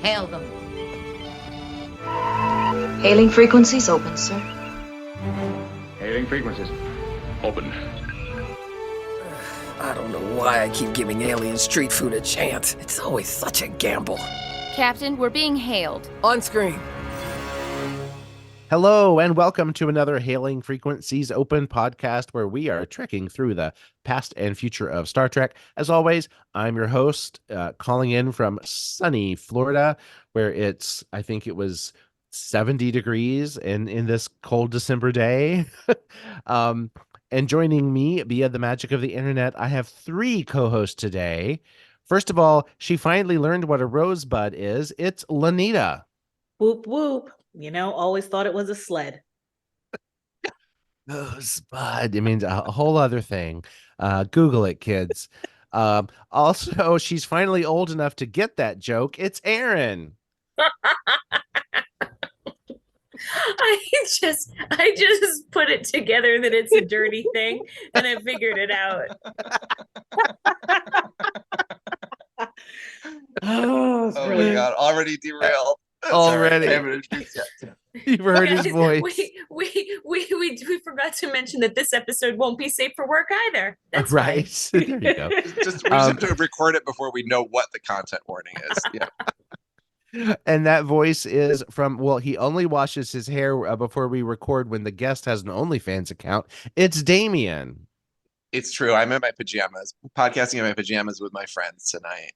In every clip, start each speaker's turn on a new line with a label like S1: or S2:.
S1: Hail them.
S2: Hailing frequencies open, sir.
S3: Hailing frequencies. Open.
S4: I don't know why I keep giving alien street food a chance. It's always such a gamble.
S5: Captain, we're being hailed.
S4: On screen.
S6: Hello, and welcome to another Hailing Frequencies Open podcast where we are trekking through the past and future of Star Trek. As always, I'm your host, calling in from sunny Florida, where I think it was 70 degrees in this cold December day. And joining me via the magic of the internet, I have three co-hosts today. First of all, she finally learned what a rosebud is. It's Lanita.
S7: Whoop, whoop. You know, always thought it was a sled.
S6: Rosebud. It means a whole other thing. Google it, kids. Also, she's finally old enough to get that joke. It's Erin.
S8: I just put it together that it's a dirty thing, and I figured it out.
S7: Oh
S9: my God, already derailed.
S6: Already. You've heard his voice.
S8: We forgot to mention that this episode won't be safe for work either. That's
S6: right.
S8: Fine.
S6: There you go.
S9: We just have to record it before we know what the content warning is. Yeah.
S6: And that voice is from, well, he only washes his hair before we record when the guest has an OnlyFans account. It's Damien.
S9: It's true. I'm in my pajamas, podcasting in my pajamas with my friends tonight.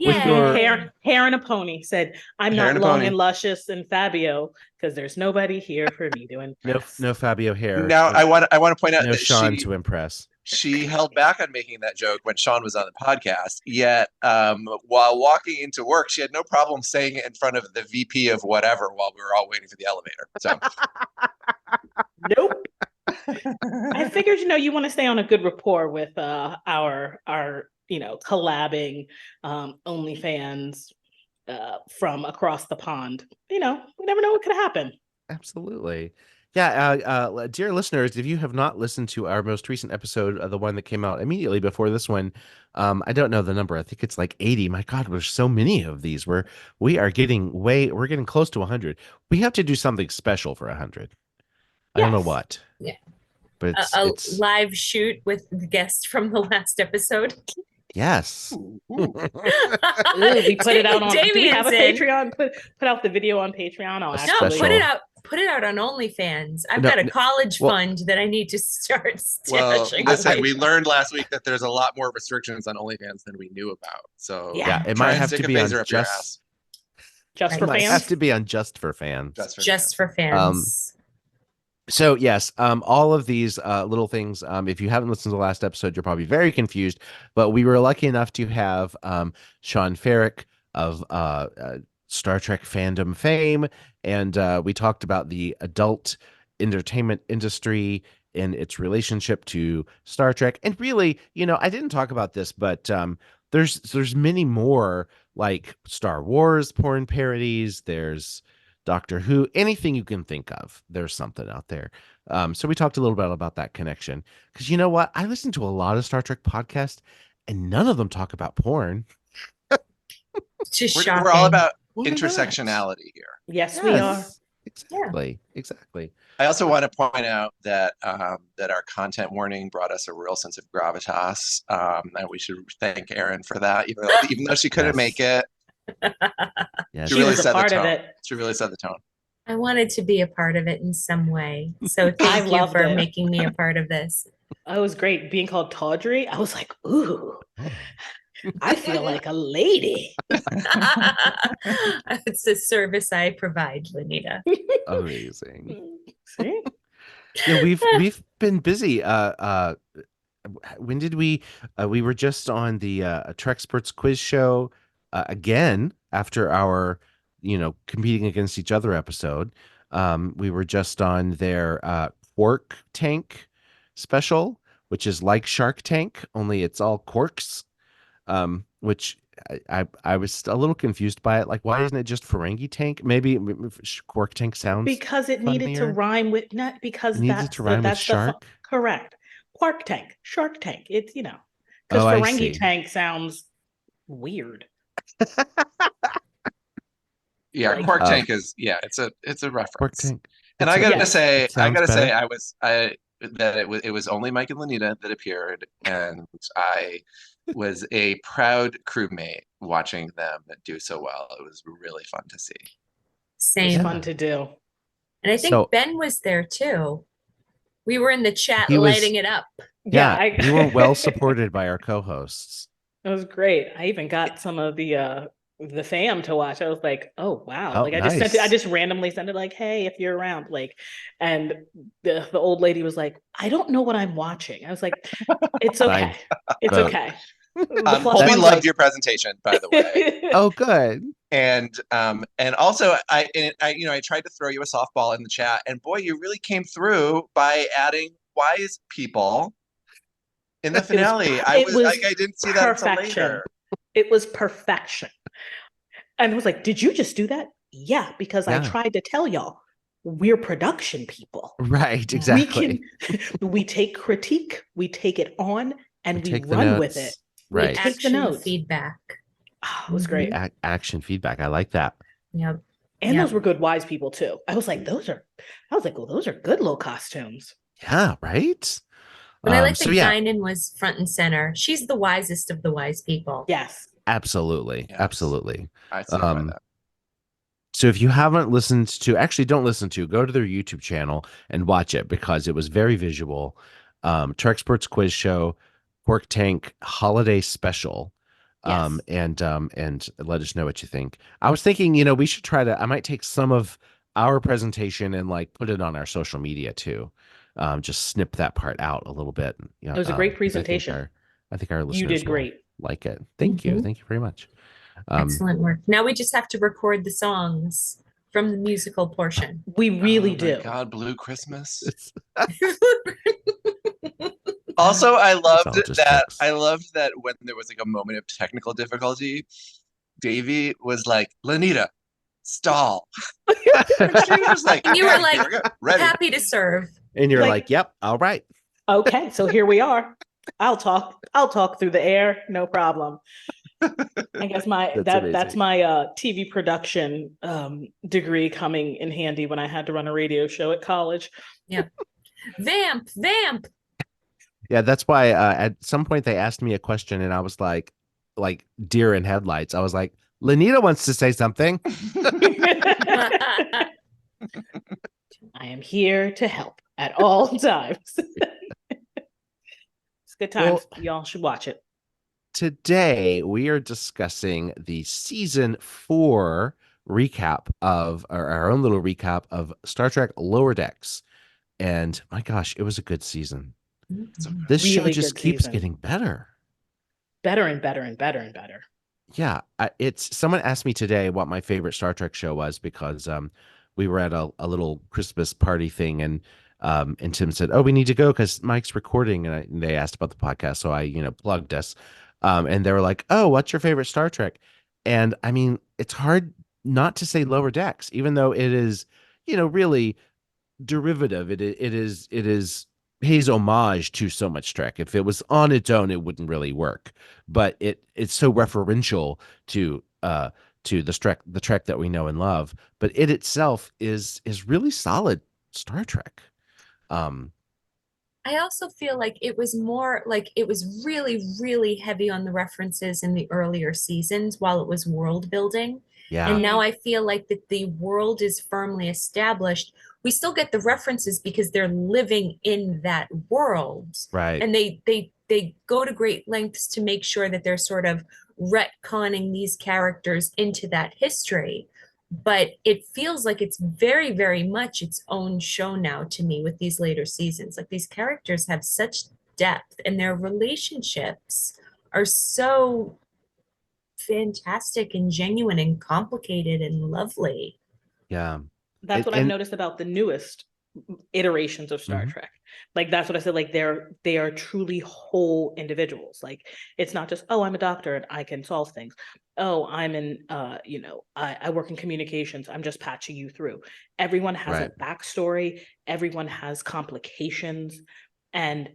S6: With your
S7: hair and a pony. Said, I'm
S9: Hair
S7: not
S9: and a
S7: long
S9: pony.
S7: and luscious and Fabio because there's nobody here for me doing
S6: no Fabio hair.
S9: Now, I want to point out
S6: no
S9: that
S6: Sean to impress.
S9: She held back on making that joke when Sean was on the podcast. Yet, while walking into work, she had no problem saying it in front of the VP of whatever while we were all waiting for the elevator. So,
S7: Nope. I figured, you want to stay on a good rapport with our collabing OnlyFans from across the pond. We never know what could happen.
S6: Absolutely. Yeah, dear listeners, if you have not listened to our most recent episode, the one that came out immediately before this one, I don't know the number. I think it's like 80. My God, there's so many of these. We're getting close to 100. We have to do something special for 100. I don't know what.
S8: Yeah.
S6: But
S8: it's live shoot with the guest from the last episode.
S6: Yes.
S7: We put it out on. Do we have a
S8: Damien's in.
S7: Patreon? Put out the video on Patreon. I'll
S8: No,
S6: Special.
S8: put it out on OnlyFans. I've got a college fund that I need to start stashing.
S9: listen, we learned last week that there's a lot more restrictions on OnlyFans than we knew about. So
S7: Yeah,
S6: it
S9: try
S6: might
S9: and
S6: have
S9: stick
S6: to
S9: a
S6: be on
S9: phaser up your
S6: just
S9: ass.
S7: Just for
S6: it might
S7: fans.
S6: have to be on just for fans.
S8: Just for fans.
S6: So yes, all of these little things, if you haven't listened to the last episode, you're probably very confused, but we were lucky enough to have Sean Ferrick of Star Trek fandom fame, and we talked about the adult entertainment industry and its relationship to Star Trek. And really, I didn't talk about this, but there's many more, like Star Wars porn parodies, there's Doctor Who, anything you can think of, there's something out there. So we talked a little bit about that connection, because you know what? I listen to a lot of Star Trek podcasts and none of them talk about porn.
S8: Just
S9: We're all about
S6: Why not?
S9: intersectionality here.
S7: Yes, we are.
S6: Exactly.
S9: I also want to point out that that our content warning brought us a real sense of gravitas, and we should thank Erin for that. Even though she couldn't
S6: Yes.
S9: make it,
S6: Yes.
S9: she
S7: She
S9: really
S7: was a
S9: set the
S7: part of
S9: tone.
S7: it.
S9: She really set the tone.
S8: I wanted to be a part of it in some way. So
S7: I
S8: thank you
S7: loved
S8: for
S7: it.
S8: making me a part of this.
S7: It was great being called Tawdry. I was like, ooh, I feel like a lady.
S8: It's a service I provide, Lanita.
S6: Amazing.
S7: See?
S6: Yeah, we've been busy. When did we were just on the Trexperts quiz show again after our competing against each other episode. We were just on their Quark Tank special, which is like Shark Tank, only it's all quarks, which I was a little confused by it. Like, why isn't it just Ferengi Tank? Maybe Quark Tank sounds
S7: Because it needed to
S6: funnier.
S7: rhyme with, not because
S6: It needed
S7: that's
S6: to rhyme with
S7: that's
S6: shark?
S7: correct. Quark Tank, Shark Tank. It's because
S6: Oh, I
S7: Ferengi
S6: see.
S7: Tank sounds weird.
S9: Yeah,
S7: Like,
S9: Quark Tank is it's a
S6: Pork
S9: reference.
S6: Tank.
S9: And
S6: It's
S9: I gotta
S7: Yes.
S9: say,
S6: it sounds better.
S9: that it was only Mike and Lenita that appeared, and I was a proud crewmate watching them do so well. It was really fun to see.
S7: it's
S8: Same.
S7: fun to do.
S8: And I think
S6: So-
S8: Ben was there too. We were in the chat
S6: He was-
S8: lighting it up.
S6: Yeah, we were well supported by our co-hosts.
S7: It was great. I even got some of the fam to watch. I was like, oh wow.
S6: Oh,
S7: Like I just sent it, I
S6: nice.
S7: just randomly sent it like, hey, if you're around, like, and the old lady was like, I don't know what I'm watching. I was like, it's okay.
S6: Fine.
S7: It's
S6: But-
S7: okay. The plus
S9: Colby
S7: one's
S9: loved
S7: like-
S9: your presentation, by the way.
S6: Oh, good.
S9: And also I tried to throw you a softball in the chat, and boy, you really came through by adding wise people in the finale. I didn't see that until
S7: perfection.
S9: later.
S7: It was perfection. And I was like, did you just do that? Yeah, because I
S6: Yeah.
S7: tried to tell y'all we're production people.
S6: Right, exactly.
S7: We take critique, we take it on, and
S6: We
S7: we
S6: take the
S7: run with
S6: notes.
S7: it.
S6: Right.
S7: Take the
S8: Action
S7: notes.
S8: feedback.
S7: Oh, it was great.
S6: Action feedback. I like that.
S8: Yep.
S7: And
S8: Yeah.
S7: those were good wise people too. I was like, those are good little costumes.
S6: Yeah, right?
S8: But I like
S6: so
S8: that
S6: yeah,
S8: Guinan was front and center. She's the wisest of the wise people.
S7: Yes.
S6: absolutely.
S9: Yes.
S6: Absolutely.
S9: I see by
S6: Um,
S9: that.
S6: So if you haven't listened to, actually don't listen to, go to their YouTube channel and watch it because it was very visual. Trexperts Quiz Show, Pork Tank Holiday Special. And let us know what you think. I was thinking, we should I might take some of our presentation and like put it on our social media too. Just snip that part out a little bit.
S7: It was a great
S6: 'cause
S7: presentation.
S6: I think our listeners
S7: You did
S6: will
S7: great.
S6: like it. Thank you.
S8: Mhm.
S6: Thank you very much.
S8: Excellent work. Now we just have to record the songs from the musical portion.
S7: We really
S9: Oh my
S7: do.
S9: God, Blue Christmas.
S6: It's-
S9: Also, I loved
S6: all just
S9: that.
S6: jokes.
S9: I loved that when there was like a moment of technical difficulty, Davey was like, "Lenita, stall." She was like,
S8: And you were
S9: "Okay,
S8: like,
S9: here we go. Ready."
S8: Happy to serve.
S6: and you're
S7: Like-
S6: like, yep, all right.
S7: Okay, so here we are. I'll talk through the air, no problem. I guess that's my TV production degree coming in handy when I had to run a radio show at college.
S8: Vamp.
S6: Yeah, that's why at some point they asked me a question and I was like deer in headlights. I was like, Lenita wants to say something.
S7: I am here to help at all times. It's good times. Y'all should watch it.
S6: Today we are discussing the season 4 recap of our own little recap of Star Trek Lower Decks. And my gosh, it was a good season. This show
S7: Really
S6: just
S7: good
S6: keeps
S7: season.
S6: getting better.
S7: Better and better and better and better.
S6: Yeah, it's someone asked me today what my favorite Star Trek show was because we were at a little Christmas party thing and Tim said, "Oh, we need to go because Mike's recording," and they asked about the podcast, so I plugged us, and they were like, "Oh, what's your favorite Star Trek?" And I mean, it's hard not to say Lower Decks, even though it is really derivative. It is pays homage to so much Trek. If it was on its own, it wouldn't really work. But it's so referential to the Trek that we know and love. But it itself is really solid Star Trek.
S8: I also feel like it was more like it was really, really heavy on the references in the earlier seasons while it was world building.
S6: Yeah.
S8: And now I feel like that the world is firmly established. We still get the references because they're living in that world.
S6: Right.
S8: And they go to great lengths to make sure that they're sort of retconning these characters into that history. But it feels like it's very, very much its own show now to me with these later seasons. Like these characters have such depth and their relationships are so fantastic and genuine and complicated and lovely.
S6: Yeah.
S7: That's what I've
S6: And-
S7: noticed about the newest iterations of Star
S6: Mhm.
S7: Trek. Like that's what I said. Like they are truly whole individuals. Like it's not just, oh, I'm a doctor and I can solve things. Oh, I'm in I work in communications. I'm just patching you through. Everyone has
S6: Right.
S7: a backstory, everyone has complications, and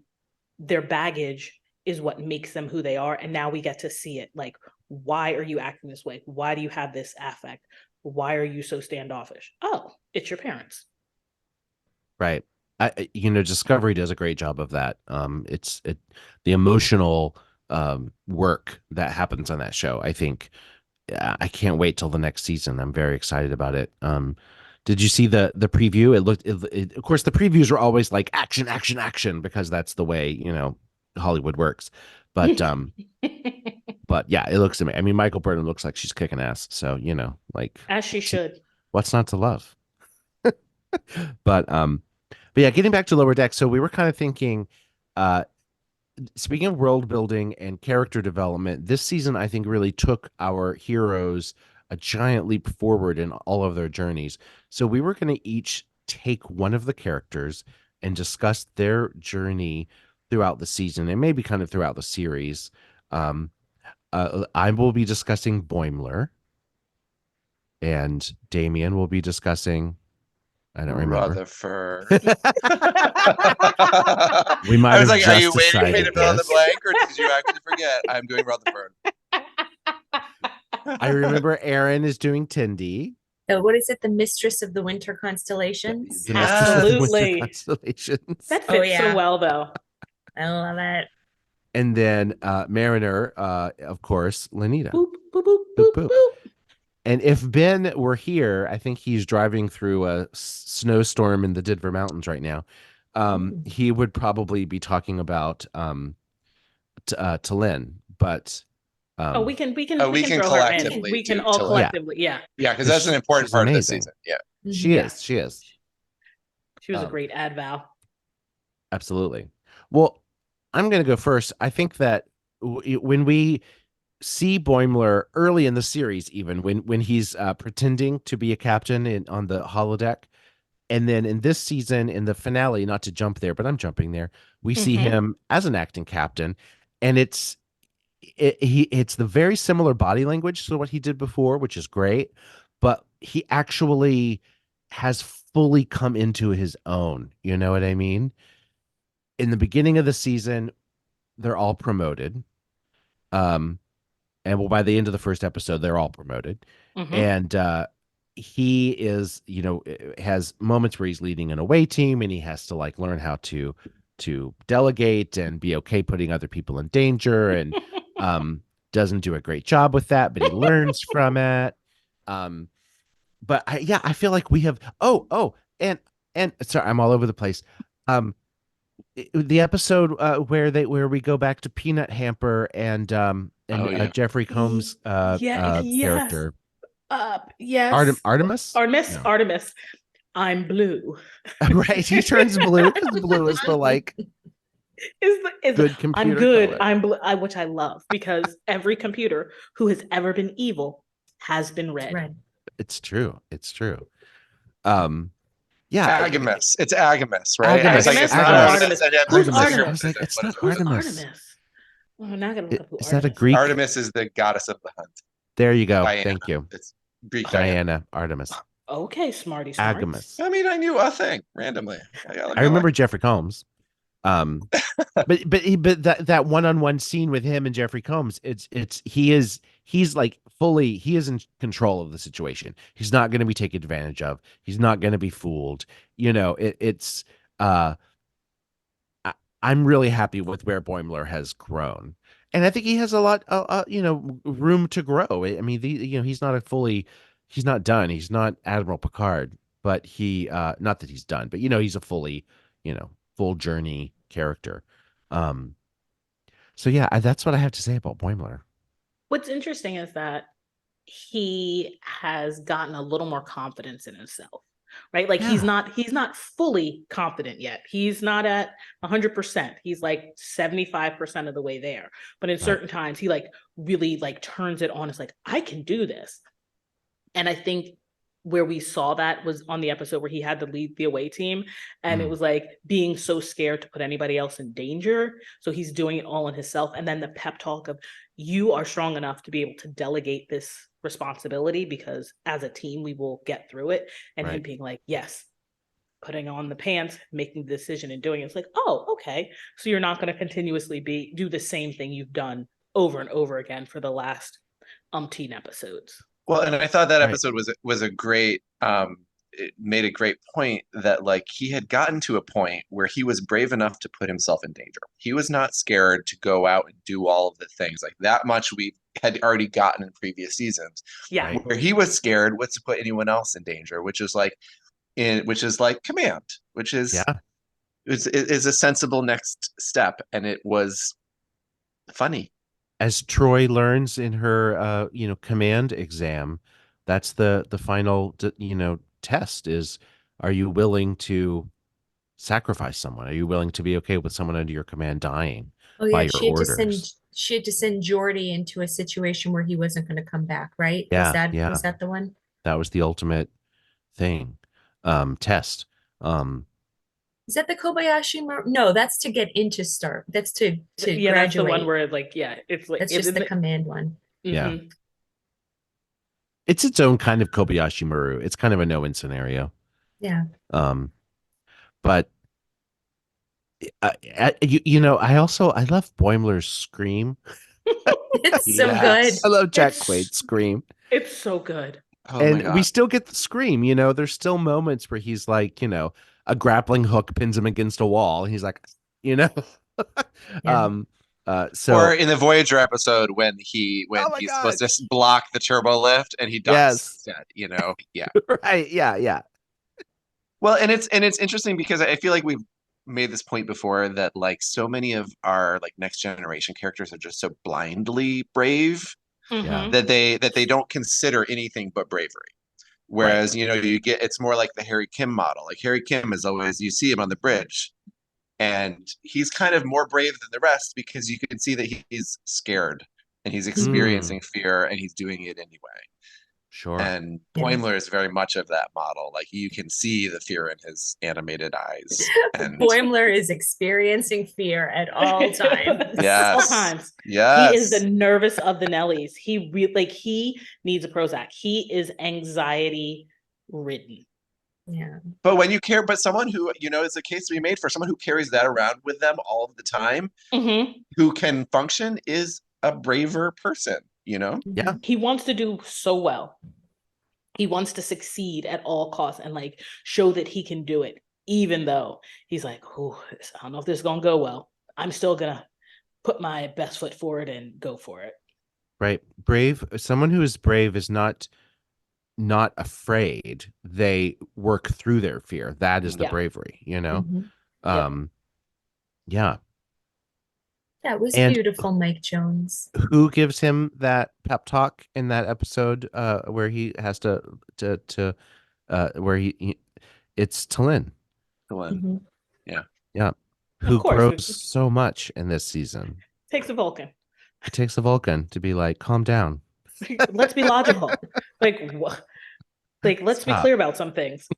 S7: their baggage is what makes them who they are. And now we get to see it. Like, why are you acting this way? Why do you have this affect? why are you so standoffish? Oh, it's your parents.
S6: Right. Discovery does a great job of that. The emotional work that happens on that show. I think I can't wait till the next season. I'm very excited about it. Did you see the preview? Of course, the previews are always like action, action, action, because that's the way Hollywood works. But but yeah, it looks amazing. I mean, Michael Burnham looks like she's kicking ass. So like
S7: as she should.
S6: What's not to love? But yeah, getting back to Lower Deck. So we were kind of thinking, speaking of world building and character development, this season I think really took our heroes a giant leap forward in all of their journeys. So we were going to each take one of the characters and discuss their journey throughout the season and maybe kind of throughout the series. I will be discussing Boimler, and Damien will be discussing, I don't remember.
S9: Rutherford.
S6: We might
S9: I was
S6: have
S9: like, are you
S6: just
S9: waiting for me to
S6: decided
S9: fill in the
S6: this.
S9: blank, or did you actually forget? I'm doing Rutherford.
S6: I remember Aaron is doing Tindy.
S8: So what is it? The Mistress of the Winter Constellations?
S6: The Mistress of the Winter
S7: Absolutely.
S6: Constellations.
S7: That fits
S8: Oh, yeah.
S7: so well, though.
S8: I love it.
S6: And then Mariner, of course, Lenita.
S7: Boop, boop, boop,
S6: Boop,
S7: boop,
S6: boop.
S7: boop.
S6: And if Ben were here, I think he's driving through a snowstorm in the Denver Mountains right now. He would probably be talking about T'Lyn, but
S7: We can
S9: we
S7: throw
S9: can
S7: her in.
S9: collectively
S7: We can
S9: do
S7: all
S9: T'Lyn.
S7: collectively, yeah.
S9: Yeah, because that's an important
S6: She's
S9: part
S6: amazing.
S9: of the season. Yeah.
S6: she
S7: Yeah.
S6: is. She is.
S7: She was a great ad Val.
S6: Absolutely. Well, I'm going to go first. I think that when we see Boimler early in the series, even when he's pretending to be a captain on the holodeck, and then in this season, in the finale, not to jump there, but I'm jumping there, we see him as an acting captain, and it's the very similar body language to what he did before, which is great, but he actually has fully come into his own. You know what I mean? In the beginning of the season, they're all promoted. And by the end of the first episode, they're all promoted. And he is, has moments where he's leading an away team, and he has to like learn how to delegate and be okay putting other people in danger, and doesn't do a great job with that, but he learns from it. But I feel like we have and sorry, I'm all over the place. The episode where we go back to Peanut Hamper and Jeffrey Combs character.
S7: Yes.
S6: Artemis? No.
S7: Artemis. I'm blue.
S6: Right. He turns blue because blue is the like good computer
S7: I'm good.
S6: color.
S7: I'm blue, which I love, because every computer who has ever been evil has been red.
S6: It's true. It's true. Yeah.
S9: Agamus. It's Agamus, right?
S6: Agamus.
S9: I was like, it's not
S7: Artemis.
S9: Artemis.
S7: Who's
S6: Artemis.
S7: Artemis?
S6: I was like, it's not
S7: Who's
S6: Artemis.
S7: Artemis? Oh, now I gotta look up who
S6: Is that a
S7: Artemis
S6: Greek?
S9: Artemis is the goddess of the hunt.
S6: There you go.
S9: Diana.
S6: Thank you.
S9: It's Greek Diana.
S6: Diana Artemis.
S7: Okay, smarty smarts.
S6: Agamus.
S9: I mean, I knew a thing randomly.
S6: I remember Jeffrey Combs. But that one-on-one scene with him and Jeffrey Combs, he's in control of the situation. He's not going to be taken advantage of. He's not going to be fooled. I'm really happy with where Boimler has grown, and I think he has a lot, room to grow. I mean, he's not done. He's not Admiral Picard, but not that he's done, but he's a fully, full journey character. So yeah, that's what I have to say about Boimler.
S7: What's interesting is that he has gotten a little more confidence in himself, right? Like he's not fully confident yet. He's not at 100%. He's like 75% of the way there. But in certain times, he like really like turns it on. It's like, I can do this. And I think where we saw that was on the episode where he had to lead the away team, and it was like being so scared to put anybody else in danger. So he's doing it all on himself. And then the pep talk of, you are strong enough to be able to delegate this responsibility, because as a team, we will get through it. And him being like, yes, putting on the pants, making the decision and doing it. It's like, oh, okay. So you're not going to continuously do the same thing you've done over and over again for the last umpteen episodes.
S9: Well, and I thought that
S6: Right.
S9: episode was a great it made a great point that like he had gotten to a point where he was brave enough to put himself in danger. He was not scared to go out and do all of the things. Like that much we had already gotten in previous seasons.
S7: Yeah.
S6: Right.
S9: Where he was scared was to put anyone else in danger, which is like Command, which is is a sensible next step, and it was funny.
S6: As Troy learns in her command exam, that's the final test is, are you willing to sacrifice someone? Are you willing to be okay with someone under your command dying
S8: Oh
S6: by
S8: yeah,
S6: your orders?
S8: she had to send Jordy into a situation where he wasn't going to come back, right?
S6: Yeah,
S8: Was that the one?
S6: that was the ultimate thing. Test.
S8: Is that the Kobayashi No, that's to get into Star. That's to
S7: Yeah,
S8: graduate.
S7: that's the one where like, yeah, it's like
S8: That's just the command one.
S6: Yeah.
S7: Mhm.
S6: It's its own kind of Kobayashi Maru. It's kind of a no-win scenario.
S8: Yeah.
S6: But I love Boimler's scream.
S8: It's so
S9: Yes.
S6: I love Jack
S7: It's-
S6: Quaid's scream.
S7: It's so good.
S9: Oh my
S6: And
S9: God.
S6: we still get the scream, there's still moments where he's like, a grappling hook pins him against a wall. And he's like,
S8: Yeah.
S6: So
S9: or in the Voyager episode when
S6: Oh my
S9: he's
S6: God.
S9: supposed to block the turbo lift and he ducks instead, yeah.
S6: right, yeah.
S9: Well, and it's interesting because I feel like we've made this point before that like so many of our like next generation characters are just so blindly brave
S7: Mhm.
S9: that they don't consider anything but bravery. Whereas, you get it's more like the Harry Kim model. Like Harry Kim is always you see him on the bridge and he's kind of more brave than the rest because you can see that he's scared and he's experiencing fear and he's doing it anyway.
S6: Sure.
S9: And
S8: Yeah.
S9: Boimler is very much of that model. Like you can see the fear in his animated eyes. And
S8: Boimler is experiencing fear at all times.
S9: Yes.
S7: All times.
S9: yes.
S7: He is the nervous of the Nellies. He he needs a Prozac. He is anxiety ridden.
S8: Yeah.
S9: But someone who, is a case to be made for someone who carries that around with them all of the time, who can function is a braver person,
S6: Yeah.
S7: He wants to do so well. He wants to succeed at all costs and like show that he can do it, even though he's like, oh, I don't know if this is gonna go well. I'm still gonna put my best foot forward and go for it.
S6: Right. Brave. Someone who is brave is not afraid. They work through their fear. That is the
S7: Yeah.
S6: bravery,
S8: Mhm.
S6: Yeah.
S8: That was
S6: And-
S8: beautiful, Mike Jones.
S6: Who gives him that pep talk in that episode where he has to where it's T'Lyn,
S8: Mhm.
S6: who
S7: course,
S6: grows
S7: it's-
S6: so much in this season.
S7: Takes a Vulcan.
S6: It takes a Vulcan to be like, calm down.
S7: Let's be logical. Like what? Like let's be
S6: Stop.
S7: clear about some things.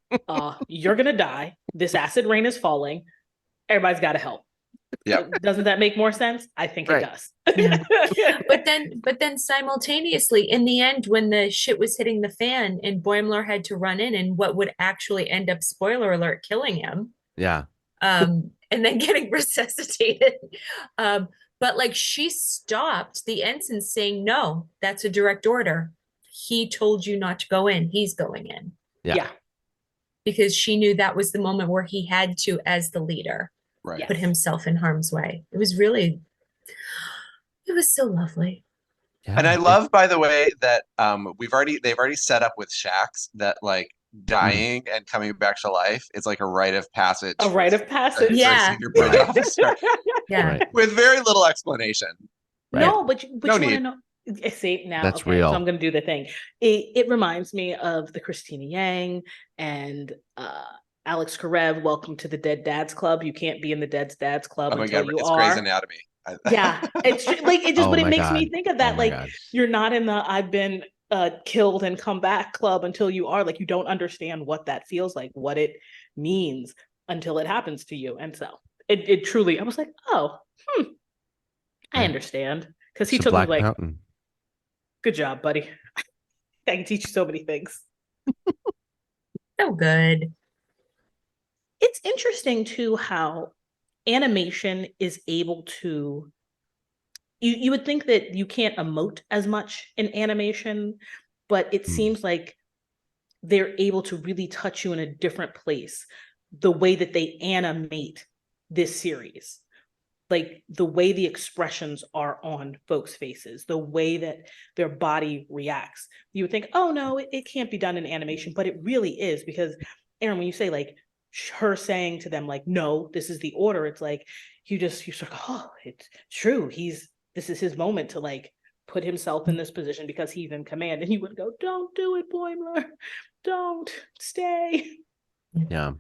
S7: You're gonna die. This acid rain is falling. Everybody's got to help.
S9: Yeah.
S7: Doesn't that make more sense? I think
S6: Right.
S7: it does.
S8: Yeah. But then simultaneously, in the end, when the shit was hitting the fan and Boimler had to run in and what would actually end up, spoiler alert, killing him,
S6: Yeah.
S8: and then getting resuscitated. But like she stopped the ensign saying, no, that's a direct order. He told you not to go in. He's going in.
S6: Yeah.
S7: Yeah.
S8: Because she knew that was the moment where he had to, as the leader,
S9: Right.
S7: Yeah.
S8: put himself in harm's way. It was so lovely.
S9: And I love, by the way, that they've already set up with Shax that like dying and coming back to life is like a rite of passage.
S7: A rite of passage.
S9: for a
S8: Yeah.
S9: senior bridge officer,
S8: Yeah.
S6: Right.
S9: with very little explanation.
S6: Right.
S7: No, but you
S9: No
S7: want to
S9: need.
S7: know. See now,
S6: That's
S7: okay,
S6: real.
S7: So I'm going to do the thing. It reminds me of the Christina Yang and Alex Karev. Welcome to the Dead Dads Club. You can't be in the Dead Dads Club
S9: Oh my
S7: until
S9: God,
S7: you
S9: it's
S7: are.
S9: Grey's Anatomy.
S7: Yeah, it's like it just,
S6: Oh
S7: but it
S6: my
S7: makes me
S6: God.
S7: think of
S6: Oh
S7: that.
S6: my
S7: Like
S6: God.
S7: you're not in the I've been killed and come back club until you are. Like you don't understand what that feels like, what it means until it happens to you. And so it truly, I was like, oh, I
S6: Right.
S7: understand because he
S6: It's a
S7: took me
S6: Black
S7: like,
S6: Mountain.
S7: good job, buddy. I can teach you so many things.
S8: So good.
S7: It's interesting too how animation is able to you would think that you can't emote as much in animation, but it
S6: Hmm.
S7: seems like they're able to really touch you in a different place. The way that they animate this series, like the way the expressions are on folks' faces, the way that their body reacts. You would think, oh no, it can't be done in animation, but it really is, because Aaron, when you say like her saying to them, like, no, this is the order, it's like you sort of, oh, it's true. This is his moment to like put himself in this position because he's in command. And he would go, don't do it, Boimler. Don't stay.
S6: Yeah.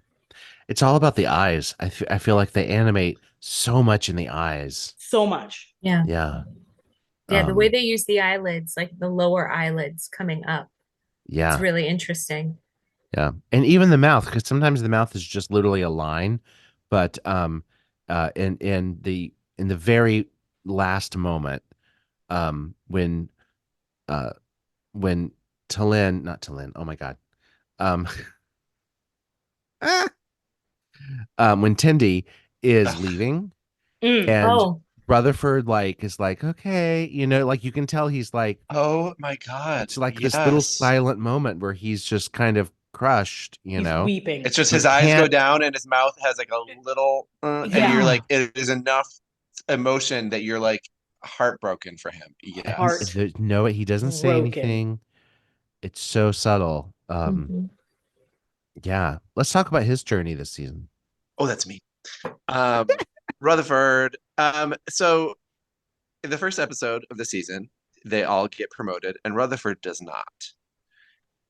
S6: It's all about the eyes. I feel like they animate so much in the eyes.
S7: So much.
S8: Yeah.
S6: Yeah.
S8: Yeah, the way they use the eyelids, like the lower eyelids coming up.
S6: Yeah.
S8: It's really interesting.
S6: Yeah. And even the mouth, because sometimes the mouth is just literally a line, but in the very last moment, when T'Lyn, not T'Lyn, oh my God. When Tendi is leaving and Rutherford like is like, okay, you know, like you can tell he's like,
S9: oh my God,
S6: it's like this little silent moment where he's just kind of crushed, you
S7: he's
S6: know,
S7: weeping.
S9: It's just his eyes go down and his mouth has like a little and you're like, it is enough emotion that you're like heartbroken for him. Yes.
S6: No, he doesn't say anything. It's so subtle. Yeah, let's talk about his journey this season.
S9: Oh, that's me. Rutherford. So in the first episode of the season, they all get promoted and Rutherford does not.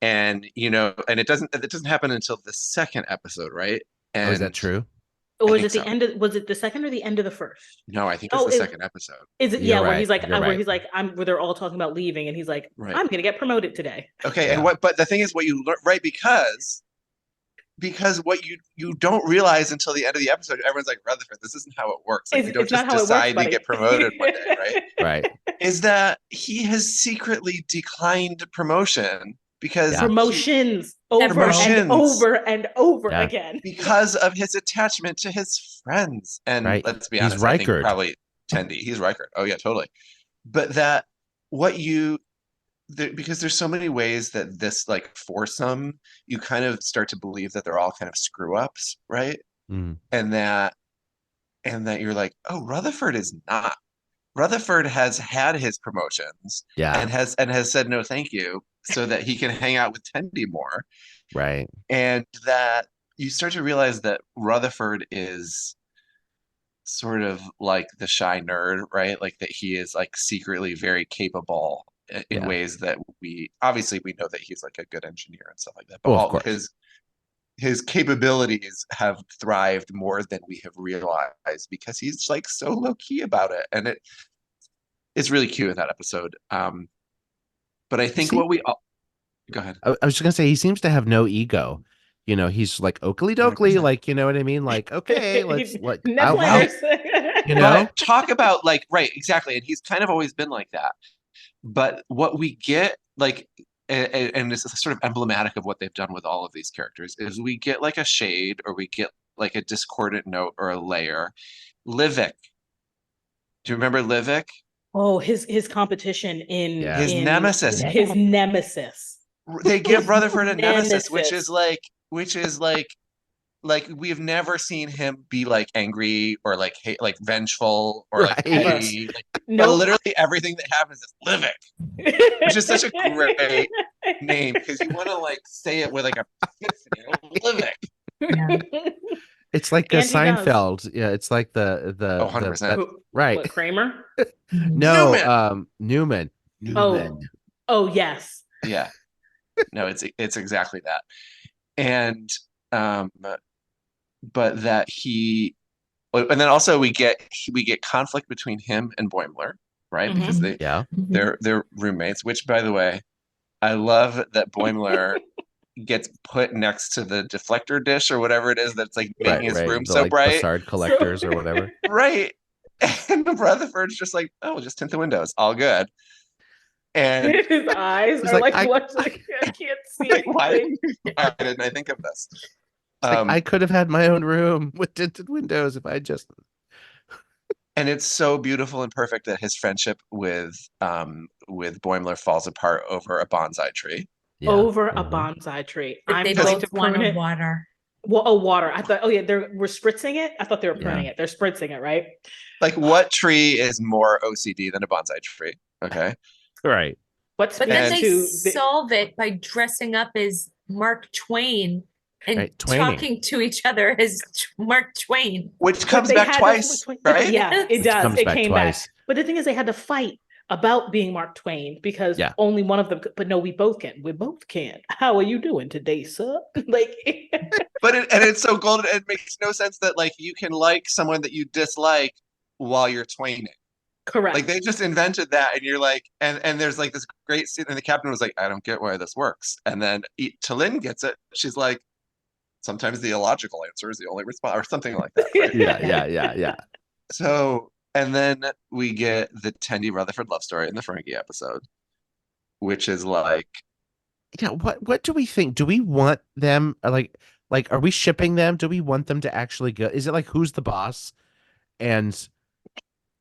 S9: And you know, and it doesn't happen until the second episode, right? And
S6: is that true?
S7: Or was it the end of, was it the second or the end of the first?
S9: No, I think it's the second episode.
S7: Is it? Yeah, where he's like, where they're all talking about leaving, and he's like, I'm gonna get promoted today.
S9: Okay, and but the thing is, what you learn, right? Because what you don't realize until the end of the episode, everyone's like, Rutherford, this isn't how it works. Like, you don't just decide to get promoted one day, right?
S6: Right.
S9: Is that he has secretly declined promotion because
S7: promotions over and over again
S9: because of his attachment to his friends. And let's be honest, I think probably Tendi. He's Riker. Oh yeah, totally. But that because there's so many ways that this like foursome, you kind of start to believe that they're all kind of screw ups, right? And that you're like, oh, Rutherford is not. Rutherford has had his promotions, and has said no, thank you, so that he can hang out with Tendi more,
S6: right? And
S9: that you start to realize that Rutherford is sort of like the shy nerd, right? Like that he is like secretly very capable in ways that we know that he's like a good engineer and stuff like that. But all his capabilities have thrived more than we have realized because he's like so low key about it, and it's really cute in that episode. But I think go ahead.
S6: I was just gonna say he seems to have no ego. You know, he's like Oakley Dokley, like, you know what I mean? Like, okay, let's like, you
S9: know, talk about like, right, exactly. And he's kind of always been like that. But what we get, like, and this is sort of emblematic of what they've done with all of these characters, is we get like a shade, or we get like a discordant note or a layer. Livik. Do you remember Livik?
S7: Oh, his competition in
S9: his nemesis.
S7: His nemesis.
S9: They give Rutherford a nemesis, which is like we've never seen him be like angry or like hate, like vengeful or like petty. Like, but literally everything that happens is Livik, which is such a great name because you want to like say it with like a Livik.
S7: Yeah.
S6: It's like a Seinfeld. Does. Yeah, it's like the
S9: 100%.
S6: Right.
S7: What, Kramer?
S6: No, Newman.
S7: Oh, yes.
S9: Yeah. No, it's exactly that. And but that and then also we get conflict between him and Boimler, right? Because they're roommates, which by the way, I love that Boimler gets put next to the deflector dish or whatever it is that's like making his room so bright.
S6: Bussard collectors or whatever.
S9: Right. And Rutherford's just like, oh, we'll just tint the windows. All good. And
S7: his eyes are like what? I can't see.
S9: Like, why didn't I think of this?
S6: I could have had my own room with tinted windows if I just.
S9: And it's so beautiful and perfect that his friendship with with Boimler falls apart over a bonsai tree.
S6: Yeah.
S7: Over a
S6: Mhm.
S7: bonsai tree.
S8: That
S7: I'm
S8: they
S7: going
S8: both
S7: to
S8: want
S7: prune
S8: to
S7: it.
S8: water.
S7: Well, oh, water. I thought, we're spritzing it. I thought they were pruning it. They're spritzing it, right?
S9: Like, what tree is more OCD than a bonsai tree? Okay.
S6: Right.
S7: What
S8: But then
S7: speaks
S8: they
S7: to
S8: solve it by dressing up as Mark Twain and
S6: Right, twaining.
S8: talking to each other as Mark Twain.
S9: Which
S7: But
S9: comes
S7: they
S9: back
S7: had
S9: twice, right?
S7: Yeah, it does.
S6: Comes
S7: It
S6: back
S7: came
S6: twice.
S7: back. But the thing is, they had to fight about being Mark Twain because
S6: Yeah.
S7: only one of them could. But no, we both can. We both can. How are you doing today, sir? Like,
S9: But it's so golden. It makes no sense that like you can like someone that you dislike while you're twaining.
S7: correct.
S9: Like they just invented that, and you're like, and there's like this great scene, and the captain was like, I don't get why this works. And then T'Lyn gets it. She's like, sometimes the illogical answer is the only response, or something like that. Right?
S6: Yeah.
S9: So, and then we get the Tendi Rutherford love story in the Frankie episode, which is like,
S6: Yeah. What do we think? Do we want them like are we shipping them? Do we want them to actually go? Is it like who's the boss? And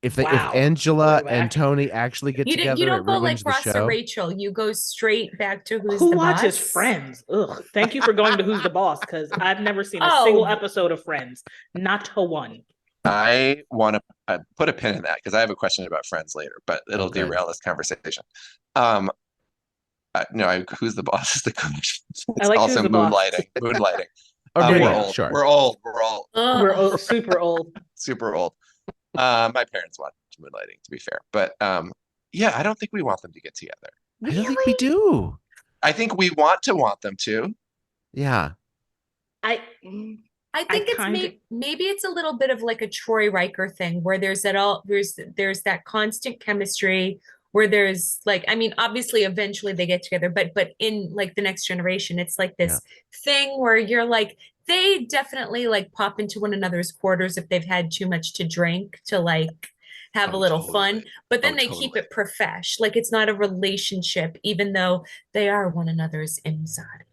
S6: if
S7: Wow.
S6: Angela
S7: Throwback.
S6: and Tony actually get together,
S8: You
S6: it
S8: don't go like
S6: ruins the
S8: Ross
S6: show.
S8: or Rachel. You go straight back to who's
S7: Who
S8: the
S7: watches
S8: boss.
S7: Friends? Ugh. Thank you for going to Who's the Boss because I've never seen a
S8: Oh.
S7: single episode of Friends. Not a one.
S9: I want to put a pin in that because I have a question about Friends later, but it'll
S6: Okay.
S9: derail this conversation. No, who's the boss is the question. It's
S7: like
S9: also
S7: Who's the Boss.
S9: moonlighting.
S6: Oh,
S9: We're
S6: yeah,
S9: old.
S6: sure.
S9: We're old. We're all
S8: Ugh.
S7: We're super old.
S9: super old. My parents watch Moonlighting, to be fair, but yeah, I don't think we want them to get together.
S6: I don't think we do.
S9: I think we want them to.
S6: Yeah.
S8: I think
S7: kinda-
S8: maybe it's a little bit of like a Troy Riker thing where there's that constant chemistry where there's like, I mean, obviously eventually they get together, but in like the Next Generation, it's like this thing where you're like, they definitely like pop into one another's quarters if they've had too much to drink to like have a little fun, but then they keep it profesh. Like it's not a relationship, even though they are one another's inside.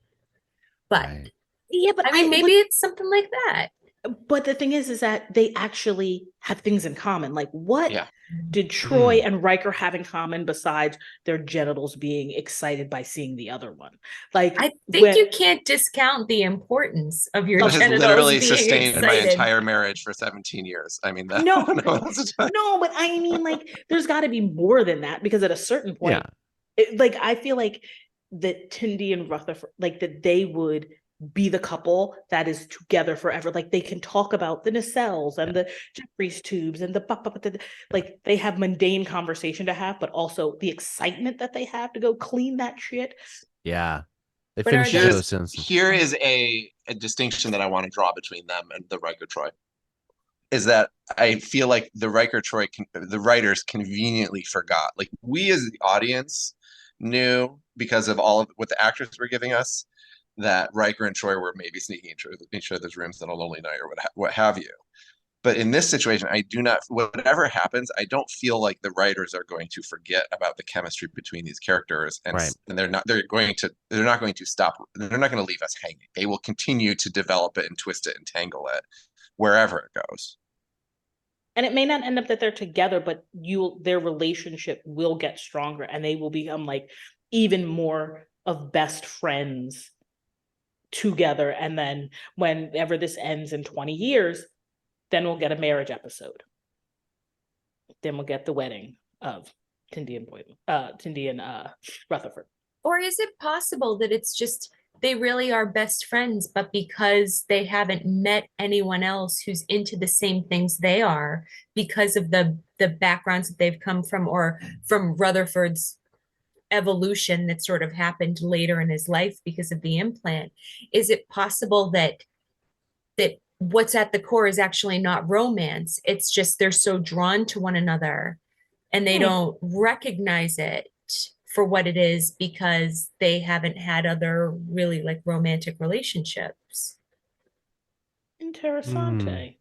S8: But
S6: Right.
S7: Yeah, but
S8: I mean, maybe it's something like that.
S7: But the thing is that they actually have things in common. Like, what
S9: Yeah.
S7: did Troy and Riker have in common besides their genitals being excited by seeing the other one? Like,
S8: I think you can't discount the importance of your
S9: That has
S8: genitals
S9: literally
S8: being
S9: sustained my
S8: excited.
S9: entire marriage for 17 years. I mean, that,
S7: No,
S9: no,
S7: no, but I mean, like, there's got to be more than that because at a certain point, like, I feel like that Tendi and Rutherford, like, that they would be the couple that is together forever. Like they can talk about the nacelles and the Jeffries tubes and like they have mundane conversation to have, but also the excitement that they have to go clean that shit.
S6: Yeah. They
S8: But are
S6: finish
S8: they-
S6: those sentences.
S9: here is a distinction that I want to draw between them and the Riker Troy. Is that I feel like the Riker Troy, the writers conveniently forgot. Like we as the audience knew because of all of what the actors were giving us that Riker and Troy were maybe sneaking into each other's rooms on a lonely night or what have you. But in this situation, I do not, whatever happens, I don't feel like the writers are going to forget about the chemistry between these characters. And, and they're not going to stop. They're not going to leave us hanging. They will continue to develop it and twist it and tangle it wherever it goes.
S7: And it may not end up that they're together, but their relationship will get stronger and they will become like even more of best friends together. And then whenever this ends in 20 years, then we'll get a marriage episode. Then we'll get the wedding of Tendi and Rutherford.
S8: Or is it possible that it's just they really are best friends, but because they haven't met anyone else who's into the same things they are, because of the backgrounds that they've come from, or from Rutherford's evolution that sort of happened later in his life because of the implant, is it possible that what's at the core is actually not romance? It's just they're so drawn to one another and they don't recognize it for what it is because they haven't had other really like romantic relationships.
S7: Interessante.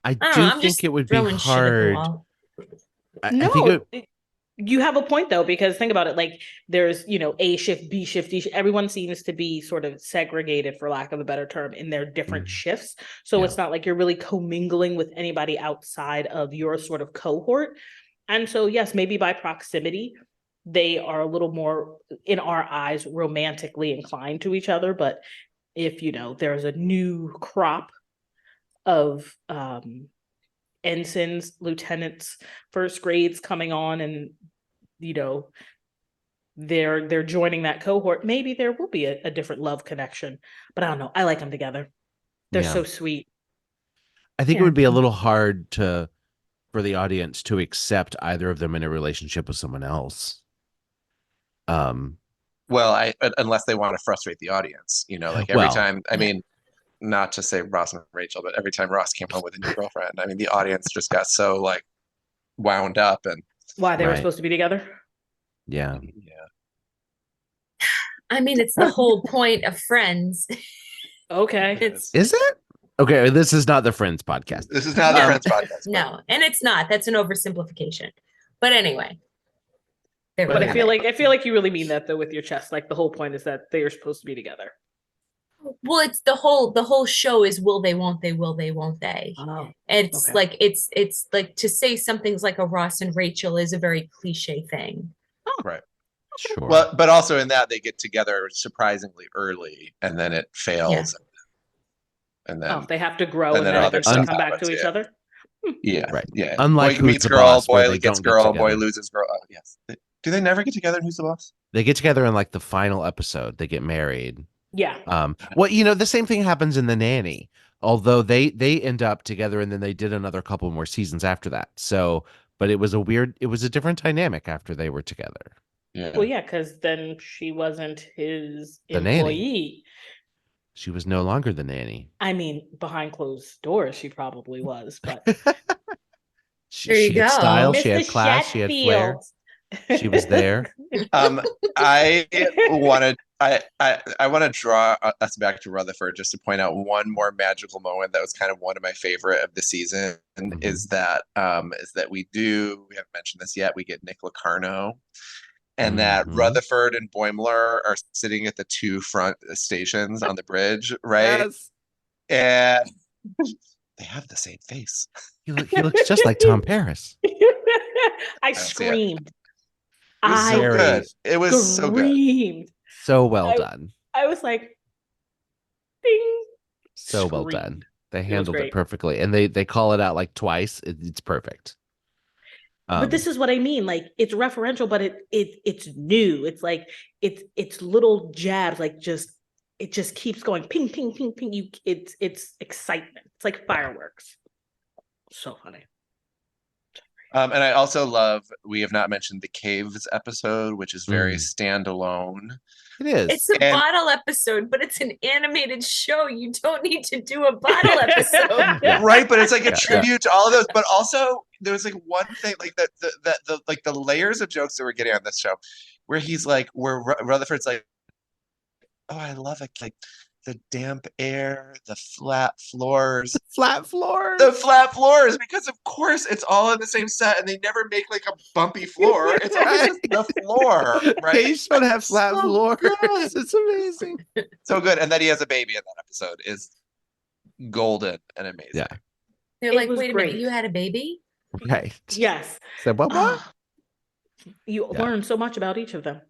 S6: I
S8: don't
S6: do
S8: know, I'm
S6: think
S8: just
S6: it would be
S8: throwing shit at the
S6: hard.
S8: wall.
S6: I
S7: No,
S6: think
S7: you have a point though, because think about it, like there's, A shift, B shift, D shift. Everyone seems to be sort of segregated, for lack of a better term, in their different shifts. So it's not like you're really commingling with anybody outside of your sort of cohort. And so, yes, maybe by proximity, they are a little more, in our eyes, romantically inclined to each other. But if, there's a new crop of ensigns, lieutenants, first grades coming on, and, they're joining that cohort, maybe there will be a different love connection. But I don't know. I like them together. They're so sweet.
S6: I think it would be a little hard for the audience to accept either of them in a relationship with someone else.
S9: Well, unless they want to frustrate the audience, like every time. I mean, not to say Ross and Rachel, but every time Ross came home with a new girlfriend, I mean, the audience just got so like wound up and
S7: why they were supposed to be together.
S6: Yeah.
S8: I mean, it's the whole point of Friends.
S7: Okay.
S6: Is it? Okay, this is not the Friends podcast.
S9: This is not the Friends podcast.
S8: No, and it's not. That's an oversimplification. But anyway.
S7: But I feel like you really mean that though with your chest. Like the whole point is that they are supposed to be together.
S8: Well, it's the whole show is will they, won't they, will they, won't they.
S7: Oh,
S8: it's like it's like to say something's like a Ross and Rachel is a very cliche thing.
S7: Oh.
S9: Right.
S6: Sure.
S9: Well, but also in that they get together surprisingly early and then it fails.
S8: Yeah.
S9: And then
S7: they have to grow
S9: and
S7: and
S9: then
S7: then
S9: other
S7: eventually
S9: stuff
S7: come back to
S9: happens,
S7: each other.
S9: Yeah.
S6: Right.
S9: Yeah.
S6: Unlike
S9: boy
S6: Who's
S9: meets
S6: the
S9: girl,
S6: Boss, where
S9: boy
S6: they
S9: gets
S6: don't get
S9: girl, boy
S6: together.
S9: loses girl. Oh, yes. Do they never get together in Who's the Boss?
S6: They get together in like the final episode. They get married.
S7: Yeah.
S6: Well, the same thing happens in The Nanny. Although they end up together and then they did another couple more seasons after that. So, but it was a different dynamic after they were together.
S9: Yeah.
S7: Well, yeah, because then she wasn't his
S6: The nanny.
S7: employee.
S6: She was no longer the nanny.
S7: I mean, behind closed doors, she probably was, but
S8: There you
S6: she had
S8: go.
S6: style, she had
S7: Mr.
S6: class, she had flair.
S7: Shatfield.
S6: She was there.
S9: I want to draw us back to Rutherford just to point out one more magical moment that was kind of one of my favorite of the season.
S6: Mhm.
S9: Is that we haven't mentioned this yet. We get Nick Locarno, and that
S6: Mhm.
S9: Rutherford and Boimler are sitting at the two front stations on the bridge, right?
S6: Yes.
S9: And they have the same face.
S6: He looks just like Tom Paris.
S7: I
S9: That's it.
S7: screamed.
S9: It was so
S6: Very
S9: good. It was so good.
S7: Screamed.
S6: So well done.
S7: I was like, ding.
S6: So well
S7: Screamed.
S6: done. They
S7: was
S6: handled it
S7: great.
S6: perfectly. And they call it out like twice. It's perfect.
S7: But this is what I mean. Like it's referential, but it's new. It's like it's little jabs. Like it just keeps going. Ping, ping, ping, ping. It's excitement. It's like fireworks. So funny.
S9: And I also love, we have not mentioned the Caves episode, which is very standalone.
S6: It is.
S8: It's a bottle episode, but it's an animated show. You don't need to do a bottle episode.
S6: Yeah.
S9: Right, but it's like a
S6: Yeah.
S9: tribute to all of those. But also, there was like one thing, like the like the layers of jokes that we're getting on this show, where he's like, where Rutherford's like, oh, I love it, like the damp air, the flat floors,
S6: Flat floor.
S9: because of course it's all in the same set, and they never make like a bumpy floor. It's always just the floor, right?
S6: They should have flat
S9: So
S6: floors.
S9: good.
S6: It's amazing.
S9: So good, and that he has a baby in that episode is golden and amazing.
S6: Yeah.
S8: They're
S7: It
S8: like,
S7: was
S8: wait a
S7: great.
S8: minute, you had a baby?
S6: Right.
S7: Yes.
S6: So what?
S7: You
S6: Yeah.
S7: learn so much about each of them.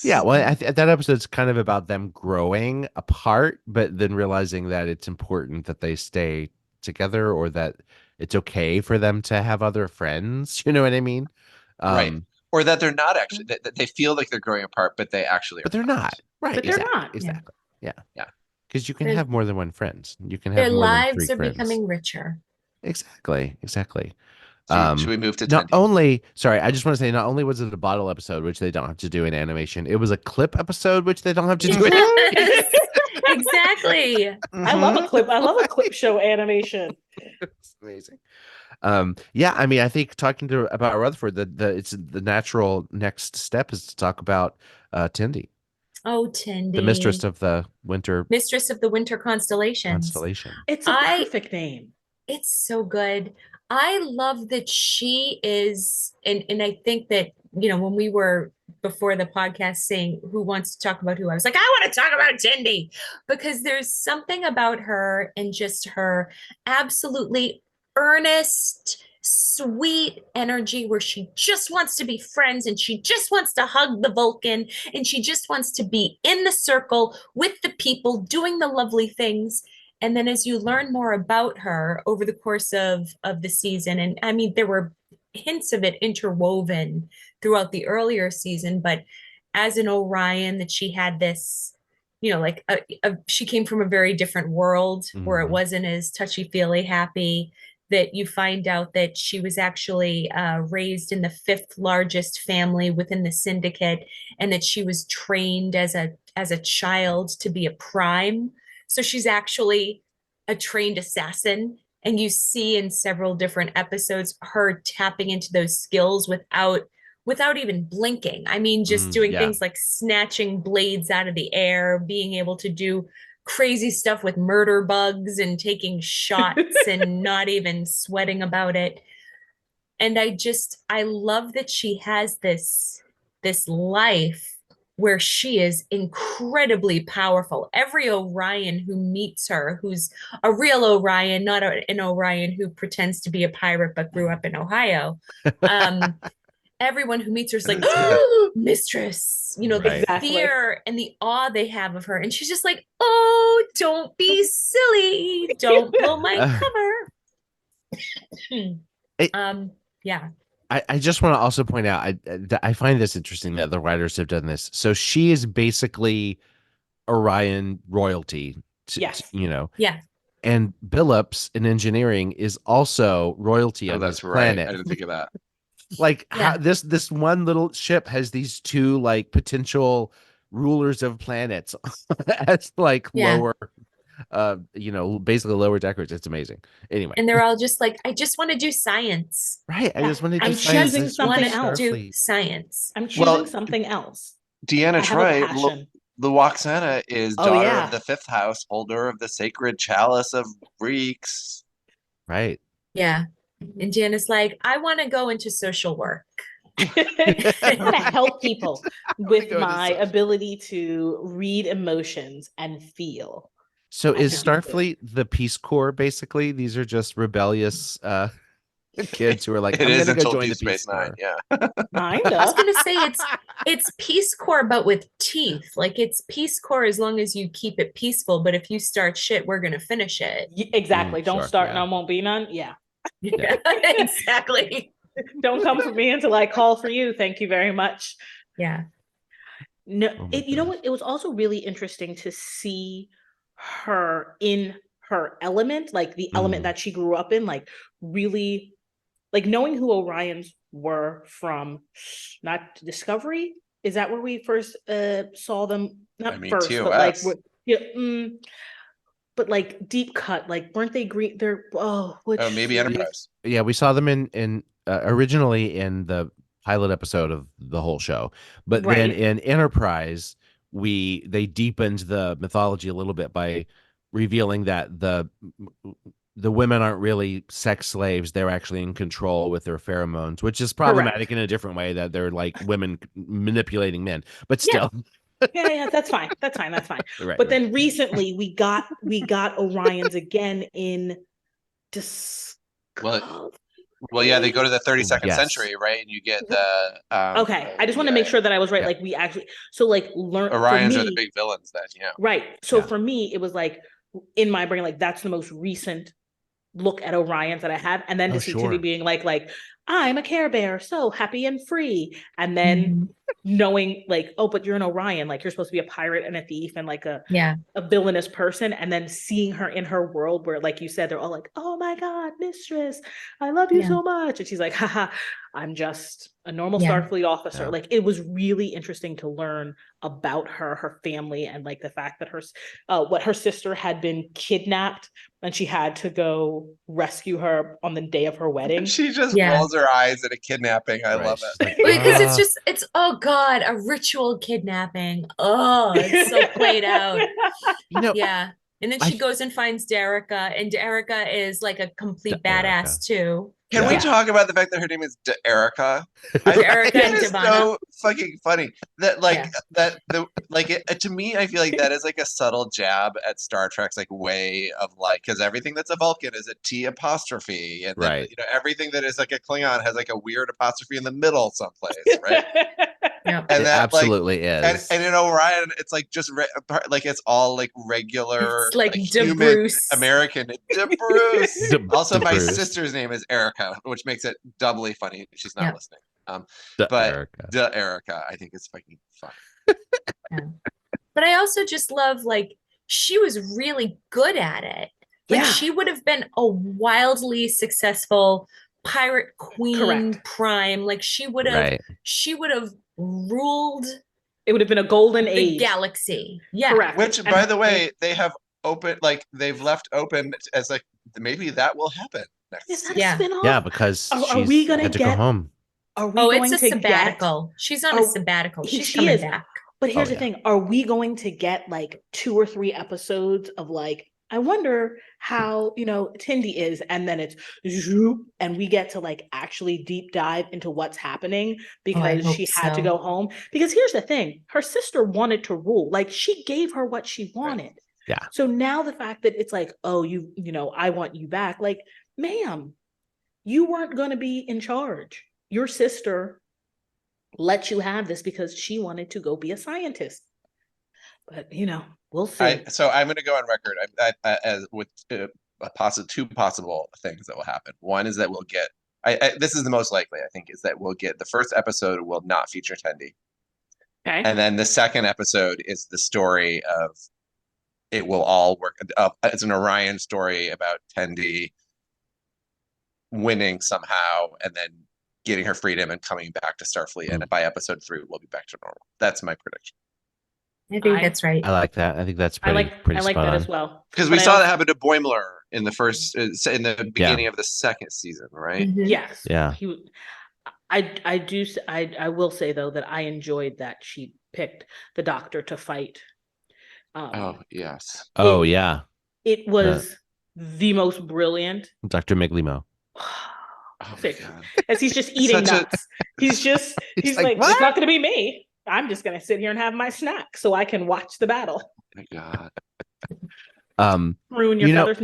S6: Yeah, well, that episode's kind of about them growing apart, but then realizing that it's important that they stay together, or that it's okay for them to have other friends. You know what I mean?
S9: Right. Or that they're not actually, that they feel like they're growing apart, but they actually
S6: But
S9: are
S6: they're not. Right.
S7: But they're
S6: exactly,
S7: not.
S6: Exactly. Yeah.
S9: Yeah.
S6: Because you can
S8: Their-
S6: have more than one friend. You can have
S8: Their
S6: more than
S8: lives
S6: three
S8: are
S6: friends.
S8: becoming richer.
S6: Exactly.
S9: Should we move to
S6: Not
S9: Tendy?
S6: only, sorry, I just want to say, not only was it a bottle episode, which they don't have to do in animation, it was a clip episode, which they don't have to do in animation.
S8: Exactly.
S7: I love a clip. I love a clip show animation.
S6: It's amazing. Yeah, I mean, I think talking about Rutherford, it's the natural next step is to talk about Tindy,
S8: Oh, Tindy.
S6: the mistress of the winter
S8: Mistress of the Winter Constellations.
S6: constellation.
S7: It's a perfect name.
S8: It's so good. I love that she is, and I think that, when we were before the podcast saying who wants to talk about who, I was like, I want to talk about Tindy, because there's something about her and just her absolutely earnest, sweet energy where she just wants to be friends and she just wants to hug the Vulcan and she just wants to be in the circle with the people doing the lovely things. And then as you learn more about her over the course of the season, and I mean, there were hints of it interwoven throughout the earlier season, but as an Orion, that she had this, you know, like she came from a very different world where it wasn't as touchy-feely happy, that you find out that she was actually raised in the 5th largest family within the syndicate, and that she was trained as a child to be a prime. So she's actually a trained assassin. And you see in several different episodes her tapping into those skills without even blinking. I mean, just doing things like snatching blades out of the air, being able to do crazy stuff with murder bugs and taking shots and not even sweating about it. And I love that she has this life where she is incredibly powerful. Every Orion who meets her, who's a real Orion, not an Orion who pretends to be a pirate but grew up in Ohio, everyone who meets her is like, oh, mistress, you know, the fear and the awe they have of her. And she's just like, oh, don't be silly. Don't blow my cover. Yeah.
S6: I just want to also point out, I find this interesting that the writers have done this. So she is basically Orion royalty. You know?
S8: Yeah.
S6: And Billups in engineering is also royalty on this planet.
S9: I didn't think of that.
S6: Like how this one little ship has these two like potential rulers of planets as like lower you know, basically lower deckers. It's amazing. Anyway.
S8: And they're all just like, I just want to do science.
S6: Right. I just want to do
S7: I'm
S6: science.
S7: choosing something else.
S8: Do science.
S7: I'm choosing something else.
S9: Deanna Troy, the Waxana is daughter of the 5th house, holder of the sacred chalice of Reeks.
S6: Right.
S8: Yeah. And Janice like, I want to go into social work.
S7: I want to help people with my ability to read emotions and feel.
S6: So is Starfleet the Peace Corps, basically? These are just rebellious kids who are like,
S9: it is until
S6: join
S9: Deep
S6: the
S9: Space
S6: Peace
S9: Nine,
S6: Corps.
S9: yeah.
S8: I was gonna say it's Peace Corps, but with teeth. Like it's Peace Corps as long as you keep it peaceful, but if you start shit, we're gonna finish it.
S7: Exactly. Don't start, none won't be none. Yeah.
S8: Yeah, exactly.
S7: Don't come for me until I call for you. Thank you very much.
S8: Yeah.
S7: No, you know what? It was also really interesting to see her in her element, like the element that she grew up in, like really, like knowing who Orions were from, not Discovery. Is that where we first saw them? Not first,
S9: TOS.
S7: but like, but like deep cut, like weren't they green? They're
S9: maybe Enterprise.
S6: Yeah, we saw them in originally in the pilot episode of the whole show, but then in Enterprise, they deepened the mythology a little bit by revealing that the women aren't really sex slaves; they're actually in control with their pheromones, which is problematic in a different way, that they're like women manipulating men, but still.
S7: Yeah, that's fine. That's fine. But then recently we got Orions again in
S9: Well, yeah, they go to the 32nd century, right? And you get the
S7: okay. I just want to make sure that I was right. Like we actually, so like learn.
S9: Orions are the big villains then, yeah.
S7: Right. So for me, it was like in my brain, like that's the most recent look at Orions that I have, and then to see Timmy being like I'm a Care Bear, so happy and free, and then knowing like, oh, but you're an Orion, like you're supposed to be a pirate and a thief and like a villainous person, and then seeing her in her world where, like you said, they're all like, oh my god, mistress, I love you so much, and she's like, haha, I'm just a normal Starfleet officer. Like it was really interesting to learn about her family, and like the fact that her sister had been kidnapped and she had to go rescue her on the day of her wedding.
S9: She just rolls her eyes at a kidnapping. I love it.
S8: Because it's oh god, a ritual kidnapping. Oh, it's so played out. And then she goes and finds Derica, and Derica is like a complete badass too.
S9: Can we
S7: Yeah.
S9: talk about the fact that her name is Erica?
S8: Erica and
S9: It's
S8: Devana.
S9: so fucking funny that
S8: Yeah.
S9: to me, I feel like that is like a subtle jab at Star Trek's like way of like, because everything that's a Vulcan is a T apostrophe, and then
S6: Right.
S9: everything that is like a Klingon has like a weird apostrophe in the middle someplace, right?
S8: Yeah.
S9: And
S6: It
S9: that like
S6: absolutely is.
S9: and in Orion, it's like just like it's all like regular,
S8: It's like
S9: human
S8: DeBruce.
S9: American. DeBruce. Also, my
S6: DeBruce.
S9: sister's name is Erica, which makes it doubly funny. She's not
S8: Yeah.
S9: listening. But
S6: Erica.
S9: Erica, I think it's fucking fun.
S8: But I also just love, like, she was really good at it. Like,
S7: Yeah.
S8: she would have been a wildly successful pirate queen
S7: Correct.
S8: prime. Like, she would have ruled
S7: It would have been a golden
S8: the
S7: age.
S8: galaxy. Yeah.
S7: Correct.
S9: Which,
S7: And-
S9: by the way, they have they've left open as like maybe that will happen next
S7: Is that
S9: season.
S8: Yeah.
S7: a spin-off?
S6: Yeah, because
S7: Are
S6: she's
S7: we gonna
S6: had to go
S7: get-
S6: home.
S7: Are we
S8: Oh,
S7: going
S8: it's a
S7: to
S8: sabbatical. She's on a
S7: Oh,
S8: sabbatical. She's
S7: she
S8: coming
S7: is.
S8: back.
S7: But here's
S6: Oh,
S7: the thing. Are we going to get like 2 or 3 episodes of like, I wonder how, Tindy is, and then it's zoop, and we get to like actually deep dive into what's happening because
S8: hope
S7: she had to
S8: so.
S7: go home. Because here's the thing, her sister wanted to rule. Like, she gave her what she wanted.
S6: Yeah.
S7: So now the fact that it's like, oh, I want you back. Like, ma'am, you weren't going to be in charge. Your sister let you have this because she wanted to go be a scientist. But we'll see.
S9: So I'm going to go on record as with two possible things that will happen. One is that we'll get. This is the most likely, I think, is that we'll get the first episode will not feature Tendi,
S7: Okay.
S9: and then the second episode is the story of it will all work. It's an Orion story about Tendi winning somehow, and then getting her freedom and coming back to Starfleet. And by episode 3, we'll be back to normal. That's my prediction.
S8: I think
S7: I-
S8: that's right.
S6: I like that. I think that's
S7: I
S6: pretty
S7: like
S6: spot
S7: that
S6: on.
S7: as well.
S9: Because
S7: But
S9: we
S7: I
S9: saw
S7: also-
S9: that happen to Boimler in the first, in the beginning of the second season, right?
S8: Mhm.
S7: Yes.
S6: Yeah.
S7: I will say though that I enjoyed that she picked the Doctor to fight.
S9: Oh yes.
S6: Oh yeah,
S7: It was the most brilliant.
S6: Dr. Miglimo.
S9: Oh my
S7: Fix-
S9: God.
S7: As he's just eating
S9: Such a-
S7: nuts. He's
S6: He's
S7: like,
S6: like,
S7: it's
S6: "What?"
S7: not going to be me. I'm just going to sit here and have my snack so I can watch the battle.
S9: Oh my God.
S7: Ruin your
S6: You know-
S7: feathers?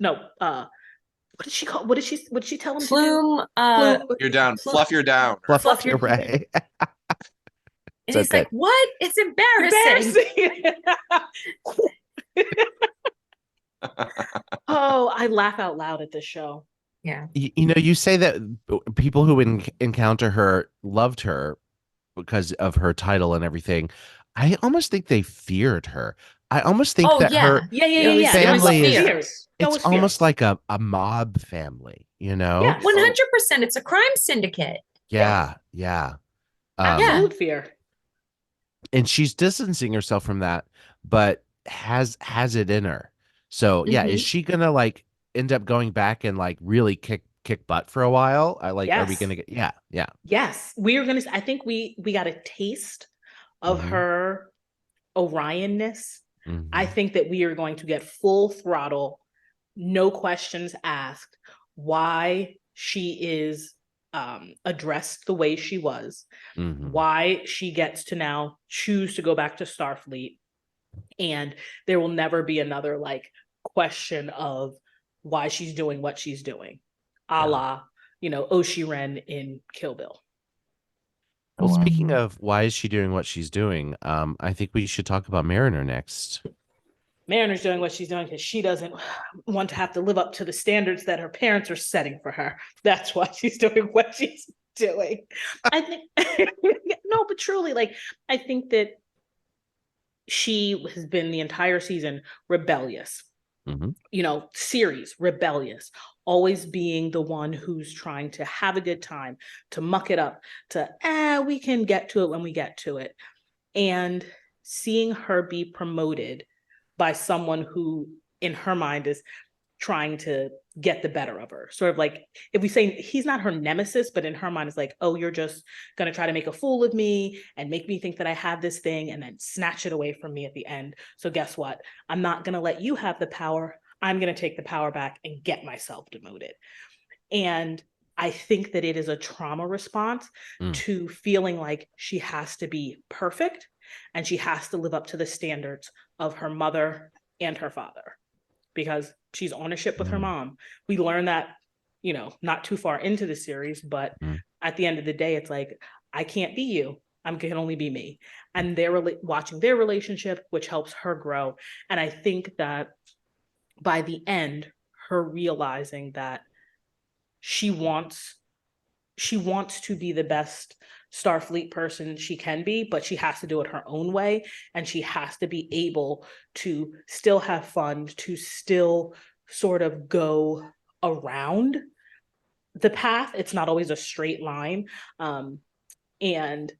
S7: No. What did she call? What did she tell him to do?
S8: Plume,
S7: Plume.
S9: You're down. Fluff your down.
S6: Fluff
S8: your-
S6: your right.
S8: and
S6: It's
S8: he's
S6: okay.
S8: like, "What? It's embarrassing."
S7: Oh, I laugh out loud at this show.
S8: Yeah.
S6: You say that people who encounter her loved her because of her title and everything. I almost think they feared her. I almost think
S8: Oh,
S6: that
S8: yeah.
S6: her
S7: Yeah.
S6: family
S7: It was
S6: is-
S7: fierce. It was
S6: it's
S7: fierce.
S6: almost like a mob family,
S7: Yes.
S8: 100%. It's a crime syndicate.
S6: Yeah.
S8: Yeah.
S7: Absolute fear.
S6: And she's distancing herself from that, but has it in her. So yeah, is she gonna like end up going back and like really kick butt for a while? Are we
S7: Yes.
S6: gonna get yeah.
S7: Yes, we are gonna. I think we got a taste of
S6: Mhm.
S7: her Orionness.
S6: Mhm.
S7: I think that we are going to get full throttle, no questions asked, why she is addressed the way she was,
S6: Mhm.
S7: why she gets to now choose to go back to Starfleet, and there will never be another like question of why she's doing what she's doing, a la Oshi-Ren in Kill Bill.
S6: Well, speaking of why is she doing what she's doing, I think we should talk about Mariner next.
S7: Mariner's doing what she's doing because she doesn't want to have to live up to the standards that her parents are setting for her. That's why she's doing what she's doing. I think no, but truly, like, I think that she has been the entire season rebellious.
S6: Mhm.
S7: Series rebellious, always being the one who's trying to have a good time, to muck it up, to we can get to it when we get to it. And seeing her be promoted by someone who in her mind is trying to get the better of her, sort of like, if we say he's not her nemesis, but in her mind is like, oh, you're just going to try to make a fool of me and make me think that I have this thing and then snatch it away from me at the end. So guess what? I'm not going to let you have the power. I'm going to take the power back and get myself demoted. And I think that it is a trauma response to feeling like she has to be perfect and she has to live up to the standards of her mother and her father because she's on a ship with her mom. We learn that, not too far into the series, but at the end of the day, it's like, I can't be you. I can only be me. And they're watching their relationship, which helps her grow. And I think that by the end, her realizing that she wants to be the best Starfleet person she can be, but she has to do it her own way. And she has to be able to still have fun, to still sort of go around the path. It's not always a straight line. And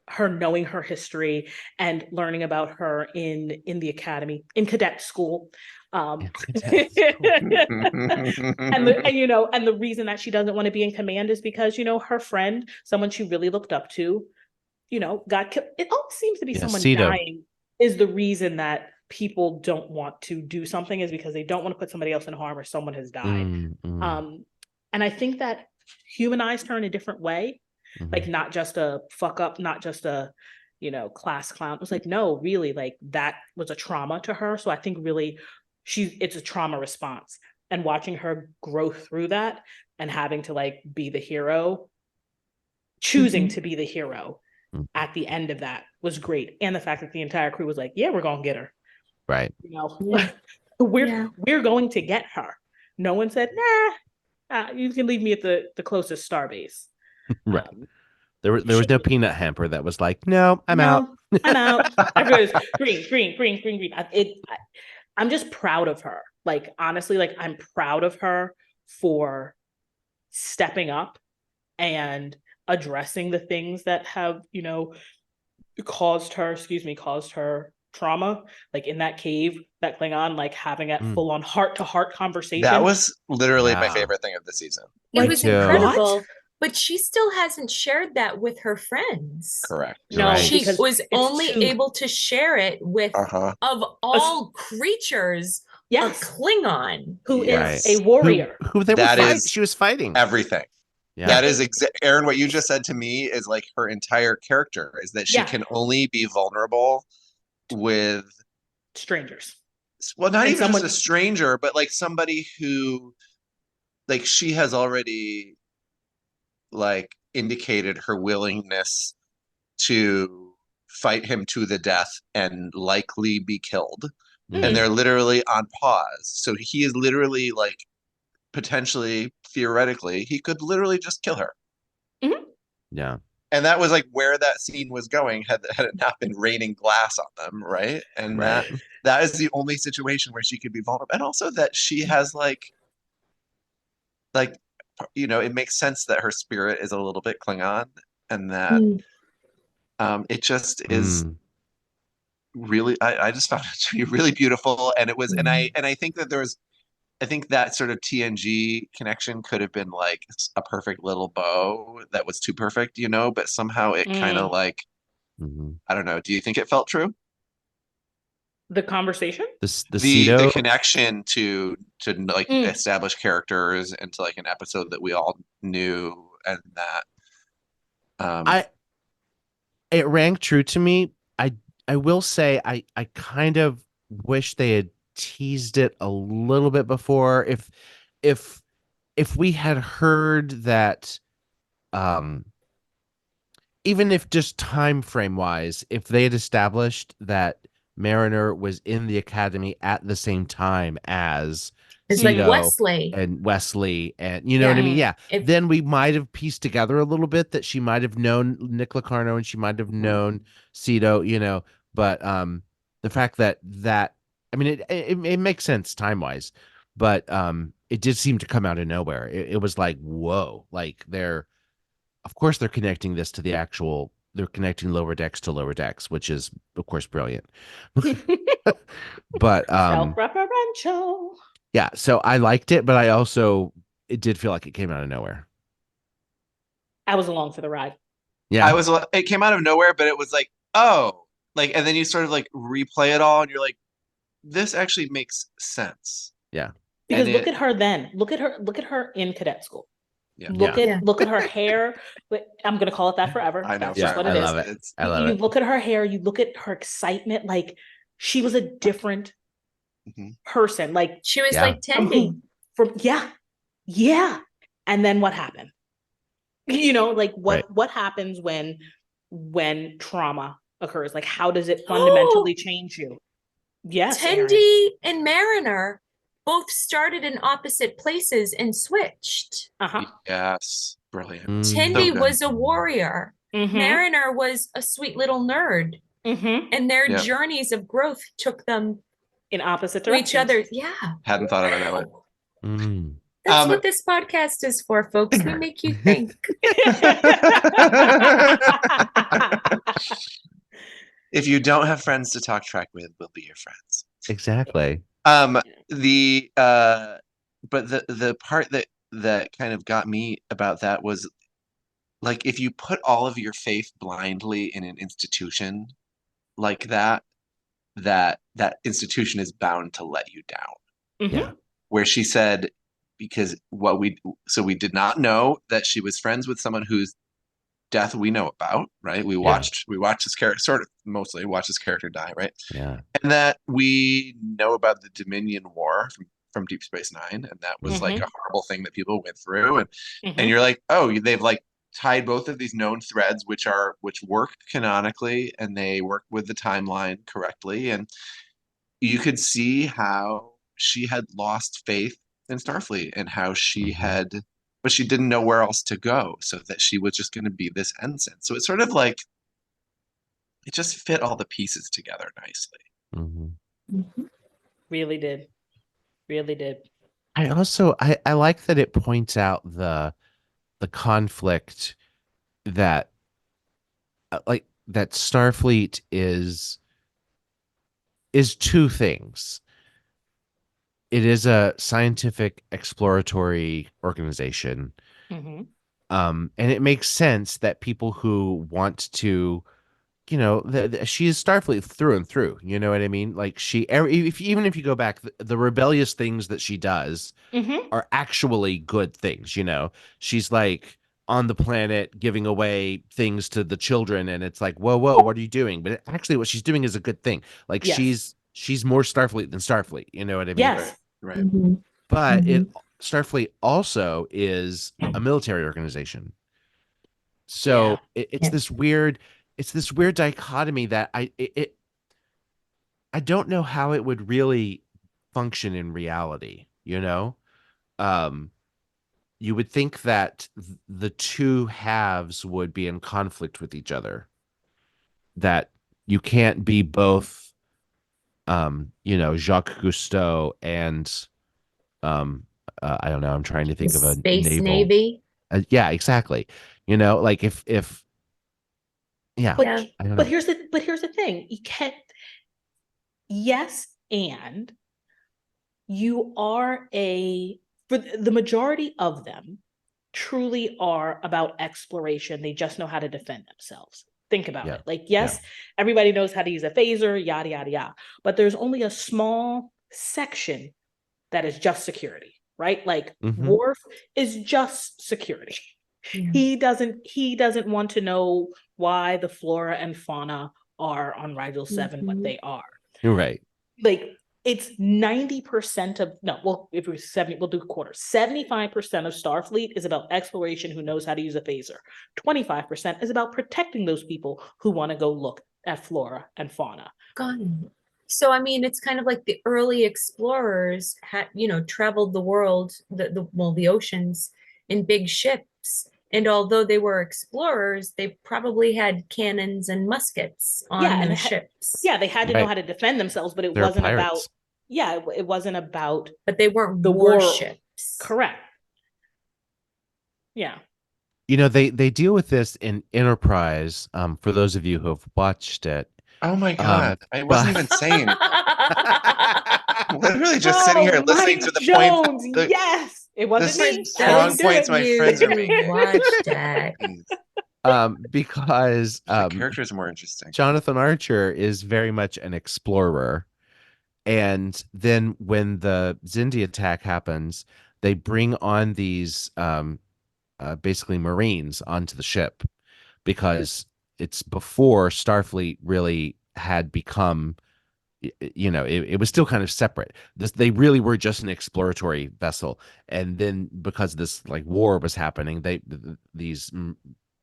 S7: her knowing her history and learning about her in the academy, in cadet school. And the reason that she doesn't want to be in command is because, her friend, someone she really looked up to, got killed. It all seems to be someone
S6: Sito.
S7: dying is the reason that people don't want to do something, is because they don't want to put somebody else in harm or someone has died. And I think that humanized her in a different way. Like not just a fuck up, not just a, class clown. It was like, no, really, like that was a trauma to her. So I think really it's a trauma response, and watching her grow through that and having to like be the hero, choosing to be the hero at the end of that was great. And the fact that the entire crew was like, yeah, we're going to get her.
S6: Right.
S7: We're going to get her. No one said, nah, you can leave me at the closest starbase.
S6: Right. There was no peanut hamper that was like, no, I'm out.
S7: I'm out. Everybody's green. I'm just proud of her. Like, honestly, like I'm proud of her for stepping up and addressing the things that have, caused her trauma. Like in that cave, that Klingon, like having that full on heart to heart conversation.
S9: That was literally my favorite thing of the season.
S8: It was incredible. What? But she still hasn't shared that with her friends.
S9: Correct.
S7: No,
S8: she was only able to share it with, of all creatures, a Klingon.
S7: Who is a warrior.
S6: She was fighting.
S9: Everything. Yeah. That is, Aaron, what you just said to me is like her entire character, is that she can only be vulnerable with
S7: strangers.
S9: Well, not even just a stranger, but like somebody who, like, she has already like indicated her willingness to fight him to the death and likely be killed. And they're literally on pause. So he is literally like potentially, theoretically, he could literally just kill her.
S6: Yeah.
S9: And that was like where that scene was going had it not been raining glass on them, right? And that is the only situation where she could be vulnerable. And also that she has like it makes sense that her spirit is a little bit Klingon, and that it just is really, I just found it to be really beautiful. And it was, and I think that I think that sort of TNG connection could have been like a perfect little bow that was too perfect, but somehow it kind of like, I don't know. Do you think it felt true?
S7: The conversation,
S9: the connection to like establish characters into like an episode that we all knew, and that
S6: it rang true to me. I will say I kind of wish they had teased it a little bit before. If we had heard that, even if just time frame wise, if they had established that Mariner was in the academy at the same time as
S8: like Wesley
S6: and you know what I mean? Yeah. Then we might have pieced together a little bit that she might have known Nick Locarno and she might have known Sito, but the fact that I mean it makes sense time wise, but it did seem to come out of nowhere. It was like, whoa, like of course they're connecting this to the actual. They're connecting Lower Decks to Lower Decks, which is, of course, brilliant. But
S7: self-referential.
S6: Yeah, so I liked it, but it did feel like it came out of nowhere.
S7: I was along for the ride.
S6: Yeah,
S9: it came out of nowhere, but it was like, oh, like, and then you sort of like replay it all, and you're like, this actually makes sense.
S6: Yeah,
S7: because look at her then. Look at her in cadet school.
S9: Yeah.
S7: Look at her hair. I'm gonna call it that forever.
S9: I know.
S7: That's just what
S6: I
S7: it is.
S6: love it. I love
S7: You
S6: it.
S7: look at her hair, you look at her excitement, like she was a different person. Like
S8: She was
S6: Yeah.
S8: like Tendi.
S7: Yeah. And then what happened? You know, like
S6: Right.
S7: what happens when trauma occurs? Like how does it fundamentally change you? Yes, Aaron.
S8: Tendi and Mariner both started in opposite places and switched.
S7: Uh-huh.
S9: Yes. Brilliant.
S8: Tendi
S9: good.
S8: was a warrior.
S7: Mhm.
S8: Mariner was a sweet little nerd.
S7: Mhm.
S8: And their
S9: Yep.
S8: journeys of growth took them
S7: In opposite
S8: to
S7: directions.
S8: each other. Yeah.
S9: Hadn't thought of it that way.
S6: Mm.
S8: That's what this podcast is for, folks. We make you think.
S9: If you don't have friends to talk track with, we'll be your friends.
S6: Exactly.
S9: But the part that kind of got me about that was like if you put all of your faith blindly in an institution like that institution is bound to let you down.
S6: Yeah.
S9: Where she said, because we did not know that she was friends with someone whose death we know about, right? We watched this character watch this character die, right?
S6: Yeah.
S9: And that we know about the Dominion War from Deep Space Nine, and that was like a horrible thing that people went through, and you're like, oh, they've like tied both of these known threads, which work canonically, and they work with the timeline correctly, and you could see how she had lost faith in Starfleet and how but she didn't know where else to go, so that she was just going to be this ensign. So it's sort of like it just fit all the pieces together nicely.
S7: Really did.
S6: I also I like that it points out the conflict that that Starfleet is two things. It is a scientific exploratory organization. And it makes sense that people who want to, you know, she is Starfleet through and through. You know what I mean? Like even if you go back, the rebellious things that she does are actually good things. You know, she's like on the planet giving away things to the children, and it's like, whoa, what are you doing? But actually, what she's doing is a good thing. Like she's more Starfleet than Starfleet. You know what I mean?
S7: Yes.
S9: Right.
S6: But Starfleet also is a military organization. So it's this weird dichotomy that I don't know how it would really function in reality, you know? You would think that the two halves would be in conflict with each other. That you can't be both you know, Jacques Cousteau and I don't know, I'm trying to think of a
S8: Space
S6: naval
S8: Navy.
S6: Yeah, exactly. You know, like if yeah,
S7: But,
S6: I don't know.
S7: but here's the thing. You can't. Yes, and you are for the majority of them truly are about exploration. They just know how to defend themselves. Think about it. Like, yes, everybody knows how to use a phaser, yada, yada, yada. But there's only a small section that is just security, right? Like Worf is just security. He doesn't want to know why the flora and fauna are on Rigel 7 what they are.
S6: You're right.
S7: Like it's 90% of if it was 70, we'll do quarters. 75% of Starfleet is about exploration who knows how to use a phaser. 25% is about protecting those people who want to go look at flora and fauna.
S8: Got it. So I mean, it's kind of like the early explorers had, traveled the world, the oceans in big ships. And although they were explorers, they probably had cannons and muskets on the ships.
S7: Yeah, they had to know how to defend themselves, but it wasn't about. Yeah, it wasn't about.
S8: But they weren't
S7: the
S8: warships.
S7: Correct. Yeah.
S6: You know, they deal with this in Enterprise. For those of you who have watched it.
S9: Oh my God, I wasn't even saying. Literally just sitting here listening to the
S7: Jones,
S9: points.
S7: Yes, it wasn't me.
S9: Strong points my friends are making.
S8: Watch that.
S6: Because
S9: the characters are more interesting.
S6: Jonathan Archer is very much an explorer, and then when the Xindi attack happens, they bring on these basically Marines onto the ship, because it's before Starfleet really had become, it was still kind of separate. They really were just an exploratory vessel, and then because this like war was happening, these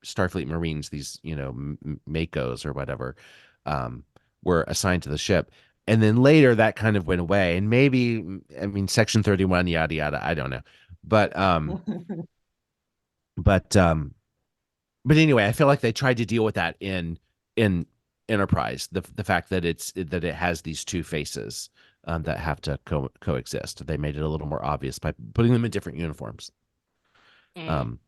S6: Starfleet Marines, these Makos or whatever, were assigned to the ship, and then later that kind of went away, and maybe, I mean, Section 31, yada yada, I don't know, but but anyway, I feel like they tried to deal with that in Enterprise, the fact that it has these two faces that have to coexist. They made it a little more obvious by putting them in different uniforms. And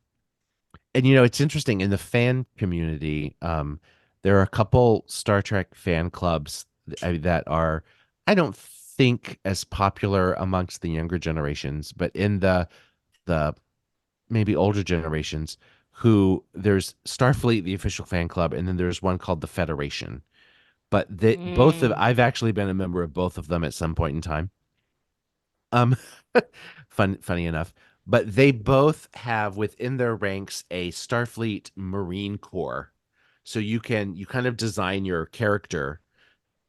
S6: it's interesting in the fan community. There are a couple Star Trek fan clubs that are, I don't think, as popular amongst the younger generations, but in the maybe older generations, who there's Starfleet, the official fan club, and then there's one called the Federation. But I've actually been a member of both of them at some point in time. Funny enough, but they both have within their ranks a Starfleet Marine Corps. So you kind of design your character,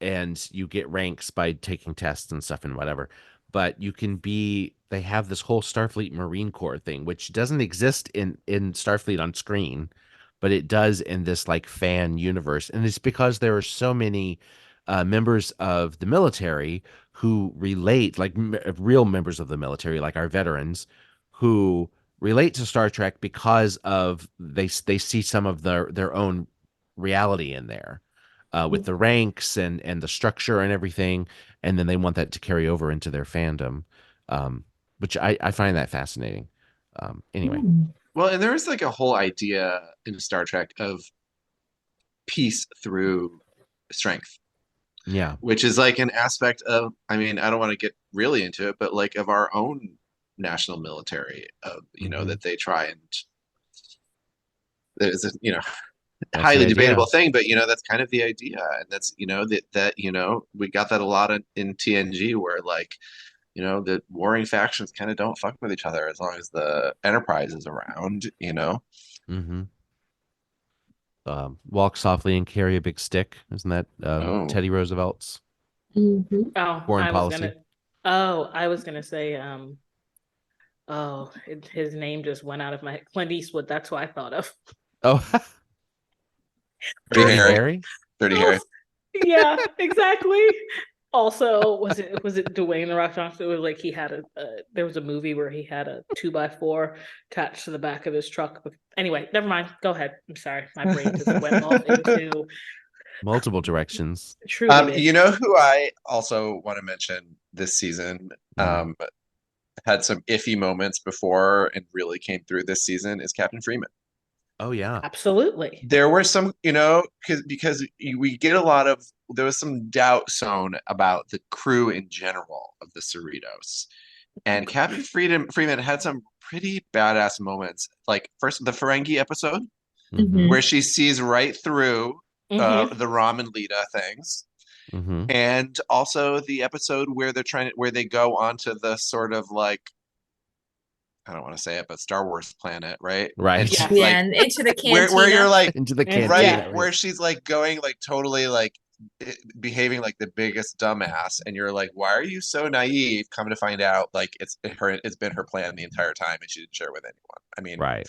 S6: and you get ranks by taking tests and stuff and whatever. But they have this whole Starfleet Marine Corps thing, which doesn't exist in Starfleet on screen, but it does in this like fan universe. And it's because there are so many members of the military who relate, like real members of the military, like our veterans, who relate to Star Trek because of they see some of their own reality in there. With the ranks and the structure and everything, and then they want that to carry over into their fandom, which I find that fascinating. Anyway,
S9: well, and there is like a whole idea in Star Trek of peace through strength.
S6: Yeah,
S9: which is like an aspect of, I mean, I don't want to get really into it, but like of our own national military, of that they try, and there's a highly debatable thing, but that's kind of the idea, and that's that we got that a lot in TNG, where like the warring factions kind of don't fuck with each other as long as the Enterprise is around.
S6: Walk softly and carry a big stick. Isn't that Teddy Roosevelt's foreign policy?
S7: I was gonna say his name just went out of my head. Clint Eastwood. That's what I thought of.
S6: Oh. Dirty Harry?
S9: Dirty Harry.
S7: Yeah, exactly. Also, was it Dwayne The Rock Johnson? It was like he had there was a movie where he had a 2x4 attached to the back of his truck. Anyway, never mind. Go ahead. I'm sorry. My brain just went off into
S6: multiple directions.
S7: True.
S9: You know who I also want to mention this season had some iffy moments before and really came through this season is Captain Freeman.
S6: Oh yeah,
S7: absolutely.
S9: There were some, because we get there was some doubt sown about the crew in general of the Cerritos, and Captain Freeman had some pretty badass moments. Like first, the Ferengi episode, where she sees right through the Rom and Lita things, and also the episode where they go onto the sort of like, I don't want to say it, but Star Wars planet, right?
S6: Right.
S8: Yeah, and into the cantina.
S9: Where you're like
S6: into the cantina,
S9: right? Where she's like going like totally like behaving like the biggest dumbass, and you're like, why are you so naive? Come to find out, like it's been her plan the entire time, and she didn't share with anyone. I mean,
S6: right.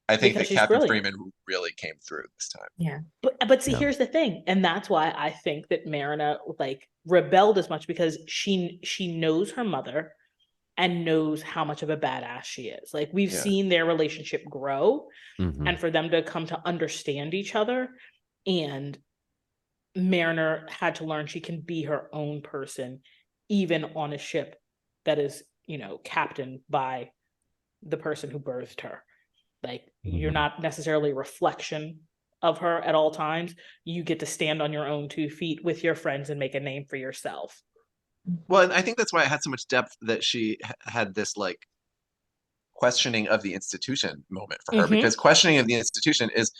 S9: I think that Captain Freeman really came through this time.
S8: Yeah,
S7: but see, here's the thing, and that's why I think that Mariner like rebelled as much, because she knows her mother and knows how much of a badass she is. Like we've seen their relationship grow, and for them to come to understand each other, and Mariner had to learn she can be her own person, even on a ship that is, captained by the person who birthed her. Like you're not necessarily a reflection of her at all times. You get to stand on your own 2 feet with your friends and make a name for yourself.
S9: Well, and I think that's why it had so much depth, that she had this like questioning of the institution moment for her, because questioning of the institution is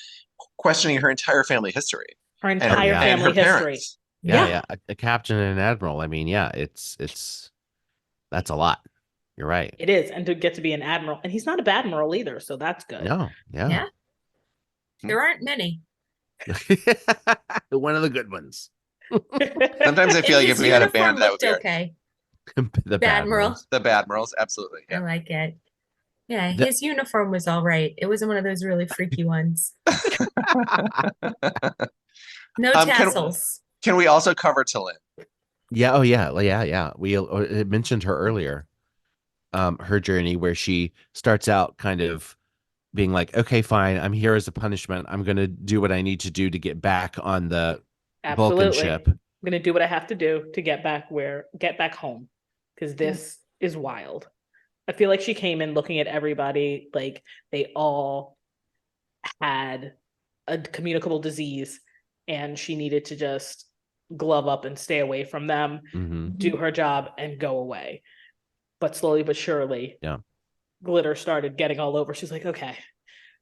S9: questioning her entire family history.
S7: Her entire family history.
S6: Yeah. A captain and an admiral. I mean, it's that's a lot. You're right.
S7: It is, and to get to be an admiral, and he's not a bad admiral either, so that's good.
S6: No, yeah.
S8: Yeah. There aren't many.
S6: One of the good ones.
S9: Sometimes I feel like if we had a band, that would be
S8: okay.
S6: The
S8: Badmiral.
S9: the Badmirals. Absolutely.
S8: I
S9: Yeah.
S8: like it. Yeah,
S6: The-
S8: his uniform was all right. It wasn't one of those really freaky ones. No tassels.
S9: Can we also cover T'Lyn?
S6: Yeah. Oh, yeah. We mentioned her earlier. Her journey where she starts out kind of being like, okay, fine, I'm here as a punishment. I'm going to do what I need to do to get back on the Vulcan ship.
S7: I'm gonna do what I have to do to get back home, because this is wild. I feel like she came in looking at everybody like they all had a communicable disease, and she needed to just glove up and stay away from them, do her job, and go away. But slowly but surely, glitter started getting all over. She's like, okay,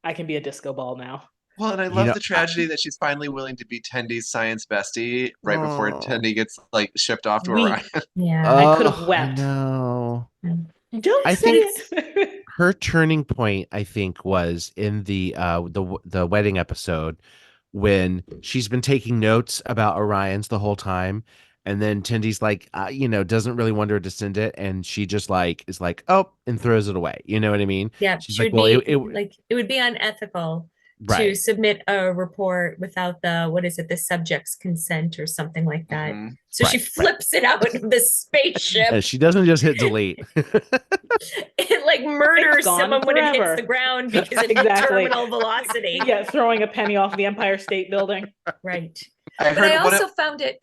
S7: I can be a disco ball now.
S9: Well, and I love the tragedy that she's finally willing to be Tendy's science bestie right before Tendy gets like shipped off to Orion.
S8: Yeah,
S7: I could have wept.
S6: No,
S7: don't say it.
S6: Her turning point, I think, was in the wedding episode when she's been taking notes about Orion's the whole time. And then Tendy's like, doesn't really want her to send it. And she just like, is like, oh, and throws it away. You know what I mean?
S8: Yeah.
S6: She's
S8: she
S6: like,
S8: would
S6: well,
S8: be it would be unethical to
S6: right.
S8: submit a report without the subject's consent or something like that. So she flips it out of the spaceship.
S6: She doesn't just hit delete.
S8: It like murders someone when it hits the ground because it hit terminal velocity.
S7: Yeah, throwing a penny off the Empire State Building.
S8: Right. But I also found it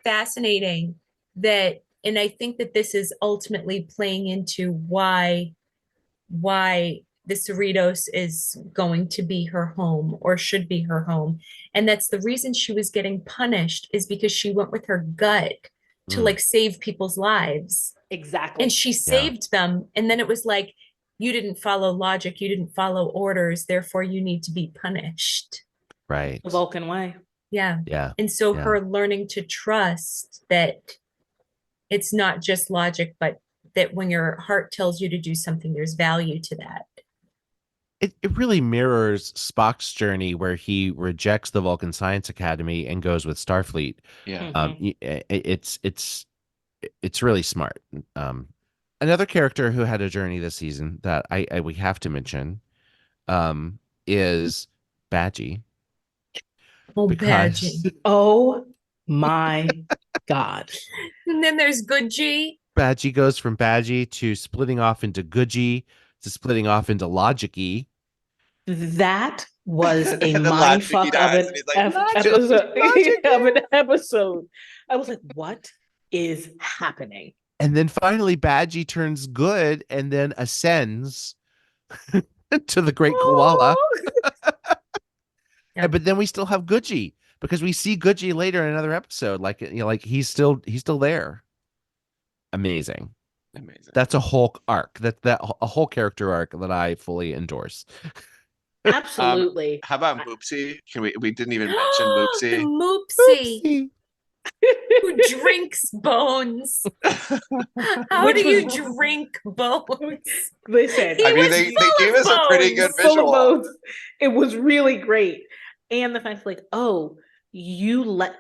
S8: fascinating that, and I think that this is ultimately playing into why the Cerritos is going to be her home, or should be her home. And that's the reason she was getting punished, is because she went with her gut to like save people's lives.
S7: Exactly.
S8: And she saved them. And then it was like, you didn't follow logic, you didn't follow orders, therefore you need to be punished.
S6: Right.
S7: The Vulcan way.
S8: Yeah.
S6: Yeah.
S8: And so her learning to trust that it's not just logic, but that when your heart tells you to do something, there's value to that.
S6: It really mirrors Spock's journey, where he rejects the Vulcan Science Academy and goes with Starfleet.
S9: Yeah.
S6: It's really smart. Another character who had a journey this season that we have to mention is Badgie.
S8: Badgie.
S7: Oh my God.
S8: And then there's Good G.
S6: Badgie goes from Badgie to splitting off into Goodgie to splitting off into Logic-y.
S7: That was a mindfuck of an episode. I was like, what is happening?
S6: And then finally Badgie turns good and then ascends to the Great Koala. But then we still have Goodgie, because we see Goodgie later in another episode. Like, he's still there. Amazing. That's a whole arc. That a whole character arc that I fully endorse.
S7: Absolutely.
S9: How about Moopsie? We didn't even mention Moopsie.
S8: Moopsie. Who drinks bones? How do you drink bones?
S7: Listen,
S9: they gave us a pretty good visual.
S7: It was really great. And the fact like, you let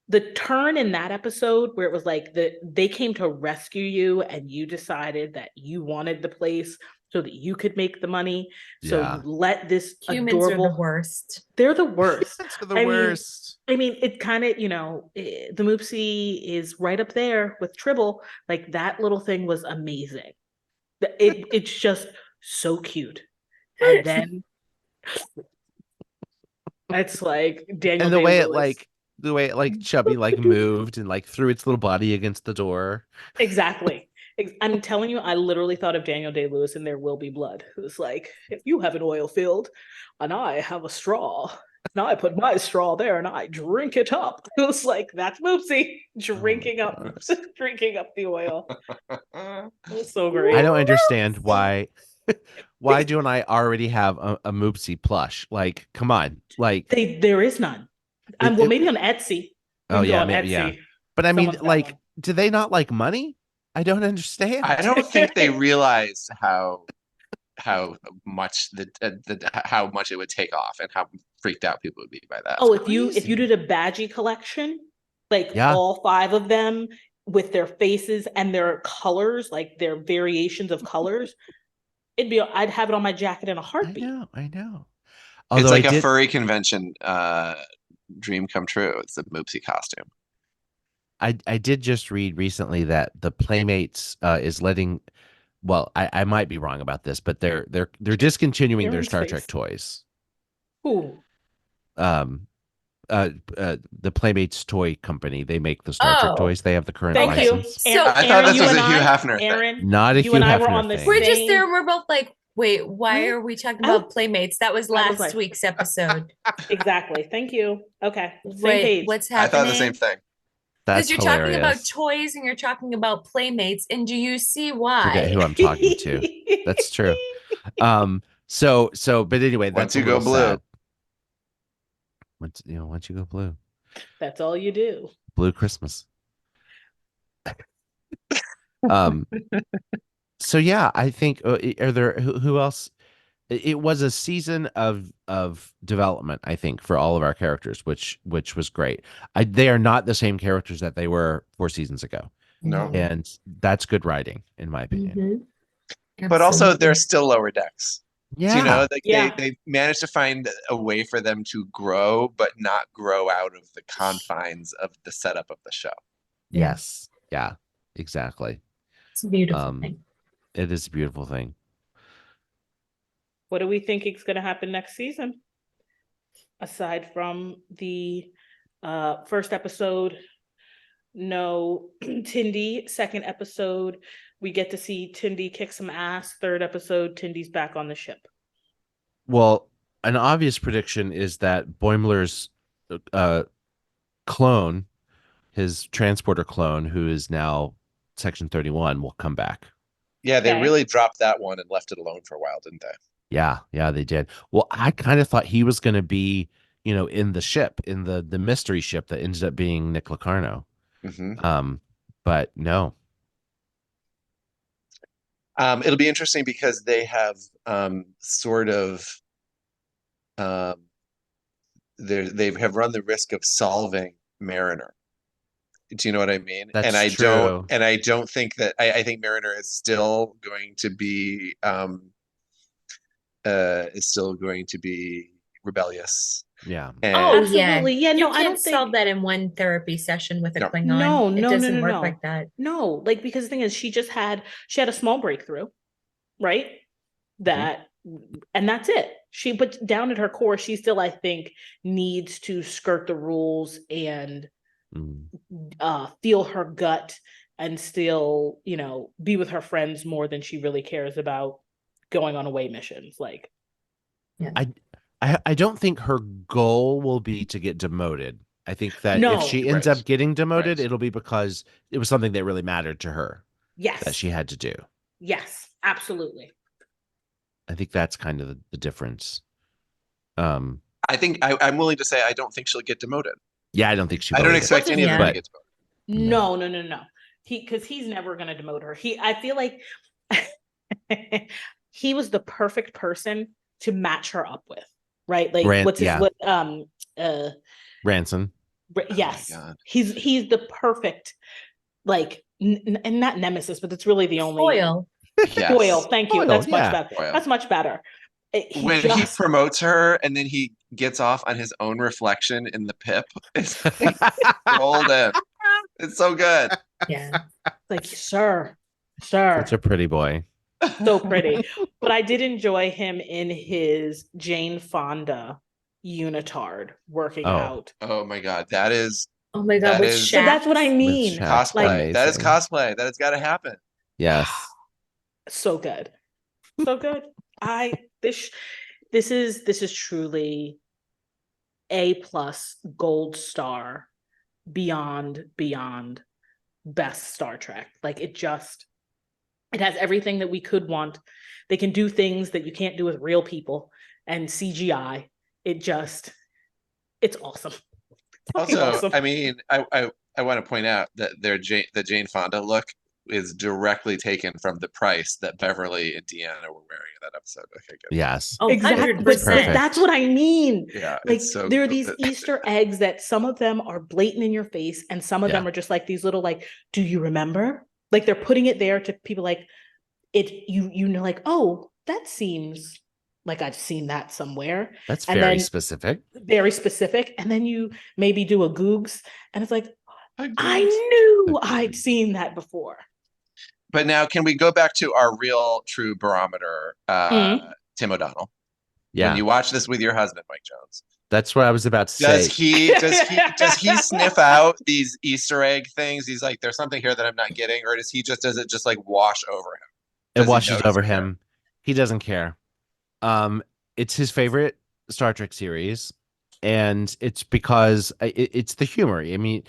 S7: the turn in that episode where it was like they came to rescue you, and you decided that you wanted the place so that you could make the money. So you let this
S8: humans
S7: adorable,
S8: are the worst.
S7: They're the worst.
S6: They're the worst.
S7: I mean, it kind of, the Moopsie is right up there with Tribble. Like, that little thing was amazing. It's just so cute. And then it's like Daniel.
S6: And the way it chubby moved and like threw its little body against the door.
S7: Exactly. I'm telling you, I literally thought of Daniel Day-Lewis in There Will Be Blood. It was like, if you have an oil field and I have a straw, now I put my straw there and I drink it up. It was like, that's Moopsie drinking up the oil. It was so great.
S6: I don't understand why do and I already have a Moopsie plush? Like, come on. Like,
S7: there is none. Maybe on Etsy.
S6: Oh yeah, maybe, yeah. But I mean, like, do they not like money? I don't understand.
S9: I don't think they realized how much how much it would take off and how freaked out people would be by that.
S7: Oh, if you did a Badgie collection, like
S6: Yeah.
S7: all 5 of them with their faces and their colors, like their variations of colors, I'd have it on my jacket in a heartbeat.
S6: I know.
S9: It's
S6: Although
S9: like
S6: I
S9: a
S6: did,
S9: furry convention dream come true. It's a Moopsy costume.
S6: I did just read recently that the Playmates is letting. Well, I might be wrong about this, but they're discontinuing their
S7: Aaron's
S6: Star
S7: face.
S6: Trek toys.
S7: Ooh.
S6: The Playmates toy company, they make the Star Trek
S8: Oh.
S6: toys. They have the current
S7: Thank you.
S6: license.
S8: So-
S9: I thought this
S7: you
S9: was
S7: and
S9: a Hugh
S7: I-
S9: Hefner thing.
S7: Aaron,
S6: Not a
S7: you
S6: Hugh
S7: and I were
S6: Hefner
S7: on the
S6: thing.
S8: We're just
S7: same-
S8: there. We're both like, wait, why
S7: What?
S8: are we talking
S7: I
S8: about Playmates? That was last
S7: like-
S8: week's episode.
S7: Exactly. Thank you. Okay. Same
S8: Wait,
S7: page.
S8: what's
S9: I
S8: happening?
S9: thought the same thing.
S6: That's
S8: Because you're talking about
S6: hilarious.
S8: toys and you're talking about Playmates, and do you see
S6: Forget
S8: why?
S6: who I'm talking to. That's true. So, but anyway,
S9: Once
S6: that's a
S9: you go
S6: little
S9: blue.
S6: sad. Once you go blue,
S7: That's all you do.
S6: blue Christmas. So yeah, I think are there who else? It was a season of development, I think, for all of our characters, which was great. They are not the same characters that they were 4 seasons ago,
S9: No.
S6: and that's good writing, in my opinion.
S8: Mhm.
S9: But also
S8: Absolutely.
S9: they're still lower decks.
S6: Yeah,
S9: So, you know, like
S7: Yeah.
S9: they managed to find a way for them to grow, but not grow out of the confines of the setup of the show.
S6: yes, yeah, exactly.
S8: It's a beautiful
S6: Um,
S8: thing.
S6: It is a beautiful thing.
S7: What do we think is going to happen next season? Aside from the first episode, no Tindy. Second episode, we get to see Tindy kick some ass. Third episode, Tindy's back on the ship.
S6: Well, an obvious prediction is that Boimler's clone, his transporter clone, who is now Section 31, will come back.
S9: Yeah, they
S7: Okay.
S9: really dropped that one and left it alone for a while, didn't they?
S6: Yeah, they did. Well, I kind of thought he was going to be, in the ship, in the mystery ship that ended up being Nick Locarno.
S9: Mm-hmm.
S6: But no.
S9: It'll be interesting because they have sort of they have run the risk of solving Mariner. Do you know what I mean?
S6: That's
S9: and I
S6: true.
S9: don't think that I think Mariner is still going to be rebellious.
S6: Yeah.
S9: And
S8: Oh,
S7: Absolutely. Yeah,
S8: You
S7: no, I
S8: can't
S7: don't think
S8: solve that in one therapy session with a
S9: No.
S8: Klingon.
S7: No,
S8: It
S7: no,
S8: doesn't
S7: no,
S8: work
S7: no.
S8: like that.
S7: No, like because the thing is, she had a small breakthrough, right? That and that's it. But down at her core, she still, I think, needs to skirt the rules and
S6: Mm.
S7: feel her gut and still, be with her friends more than she really cares about going on away missions. Like,
S6: I don't think her goal will be to get demoted. I think that
S7: No.
S6: if she ends
S9: Right.
S6: up getting demoted,
S9: Right.
S6: it'll be because it was something that really mattered to her
S7: yes,
S6: that she had to do.
S7: yes, absolutely.
S6: I think that's kind of the difference.
S9: I think I'm willing to say I don't think she'll get demoted.
S6: Yeah, I don't think she
S9: I
S6: will
S9: don't
S6: either.
S9: expect any of them
S6: But-
S9: to get demoted.
S7: No. Because he's never going to demote her. I feel like he was the perfect person to match her up with, right? Like,
S6: Ransom.
S7: yes,
S9: Oh my God.
S7: he's the perfect, like, and not nemesis, but it's really the only
S8: Foil.
S9: Yes.
S7: foil. Thank you.
S6: Foil,
S7: That's
S6: yeah.
S7: much better.
S9: Foil.
S7: That's much better.
S9: When he promotes her and then he gets off on his own reflection in the pip, it's golden. It's so good.
S8: Yeah.
S7: like, sir,
S6: Such a pretty boy.
S7: so pretty. But I did enjoy him in his Jane Fonda unitard working
S6: Oh.
S7: out.
S9: Oh my God, that is
S8: Oh my God.
S9: That
S8: With
S9: is-
S7: So that's what I
S6: With
S7: mean.
S6: Shaq.
S9: cosplay.
S6: Like-
S9: that is
S6: amazing.
S9: cosplay. That has got to happen.
S6: Yes.
S7: So good. So good. This is truly A+ gold star beyond best Star Trek. Like, it has everything that we could want. They can do things that you can't do with real people and CGI. It's awesome. Fucking
S9: Also,
S7: awesome.
S9: I mean, I want to point out that the Jane Fonda look is directly taken from the price that Beverly and Deanna were wearing in that episode. Okay, good.
S6: Yes.
S8: Oh,
S7: Exactly.
S8: 100%.
S6: Perfect.
S7: That's what I mean.
S9: Yeah,
S7: Like
S9: it's so
S7: there are
S9: good.
S7: these Easter eggs that some of them are blatant in your face, and some of them
S6: Yeah.
S7: are just like these little like, do you remember? Like they're putting it there to people like it. You know, like, oh, that seems like I've seen that somewhere.
S6: That's
S7: And
S6: very
S7: then-
S6: specific.
S7: Very specific, and then you maybe do a Googs, and it's like I
S9: Agreed.
S7: knew I'd seen that before.
S9: But now, can we go back to our real, true barometer, Tim O'Donnell?
S6: Yeah.
S9: When you watch this with your husband, Mike Jones,
S6: That's what I was about to
S9: does
S6: say.
S9: does he sniff out these Easter egg things? He's like, there's something here that I'm not getting, or does it just like wash over him?
S6: It
S9: Does he
S6: washes
S9: notice
S6: over
S9: it?
S6: him. He doesn't care. It's his favorite Star Trek series, and it's because it's the humor. I mean,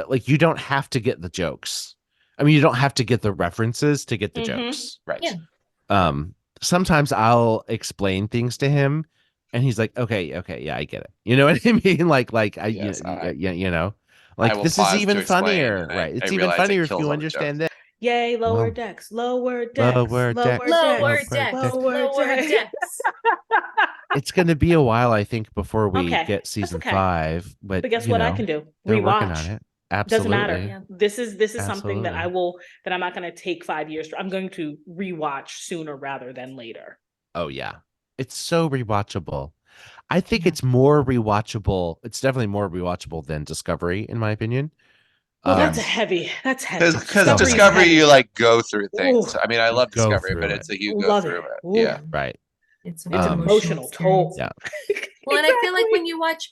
S6: like you don't have to get the jokes. I mean, you don't have to get the references to get the
S7: Mhm.
S6: jokes.
S9: Right.
S8: Yeah.
S6: Sometimes I'll explain things to him, and he's like, "Okay, yeah, I get it." You know what I mean? Like
S9: Yes,
S6: you know,
S9: I
S6: like
S9: will
S6: this is
S9: pause
S6: even
S9: to explain,
S6: funnier,
S9: and
S6: right?
S9: I
S6: It's even
S9: realize it
S6: funnier if
S9: kills
S6: you
S9: all the
S6: understand this.
S7: Yay, lower
S6: Well,
S7: decks, lower decks,
S6: lower decks,
S8: Lower
S6: decks,
S8: decks,
S7: lower
S8: lower
S7: decks.
S8: decks.
S6: It's going to be a while, I think, before we
S7: Okay,
S6: get
S7: that's
S6: season
S7: okay.
S6: 5. But
S7: But guess
S6: you
S7: what I
S6: know,
S7: can do?
S6: they're working
S7: Rewatch.
S6: on it. Absolutely.
S7: Doesn't matter.
S8: Yeah.
S7: This is something that
S6: Absolutely.
S7: that I'm not going to take 5 years. I'm going to rewatch sooner rather than later.
S6: Oh yeah, it's so rewatchable. I think
S8: Yeah.
S6: it's more rewatchable. It's definitely more rewatchable than Discovery, in my opinion.
S7: Well, that's
S6: Um,
S7: heavy. That's heavy.
S9: Because
S7: Discovery is
S9: Discovery,
S7: heavy.
S9: you like go through things.
S7: Ooh.
S9: I mean, I love
S6: Go
S9: Discovery, but
S6: through
S9: it's
S6: it.
S9: a you go
S7: Love
S9: through
S7: it.
S9: it.
S7: Ooh.
S9: Yeah.
S6: right.
S8: It's
S7: It's emotional toll.
S6: Yeah.
S8: Well, and I feel like when you watch,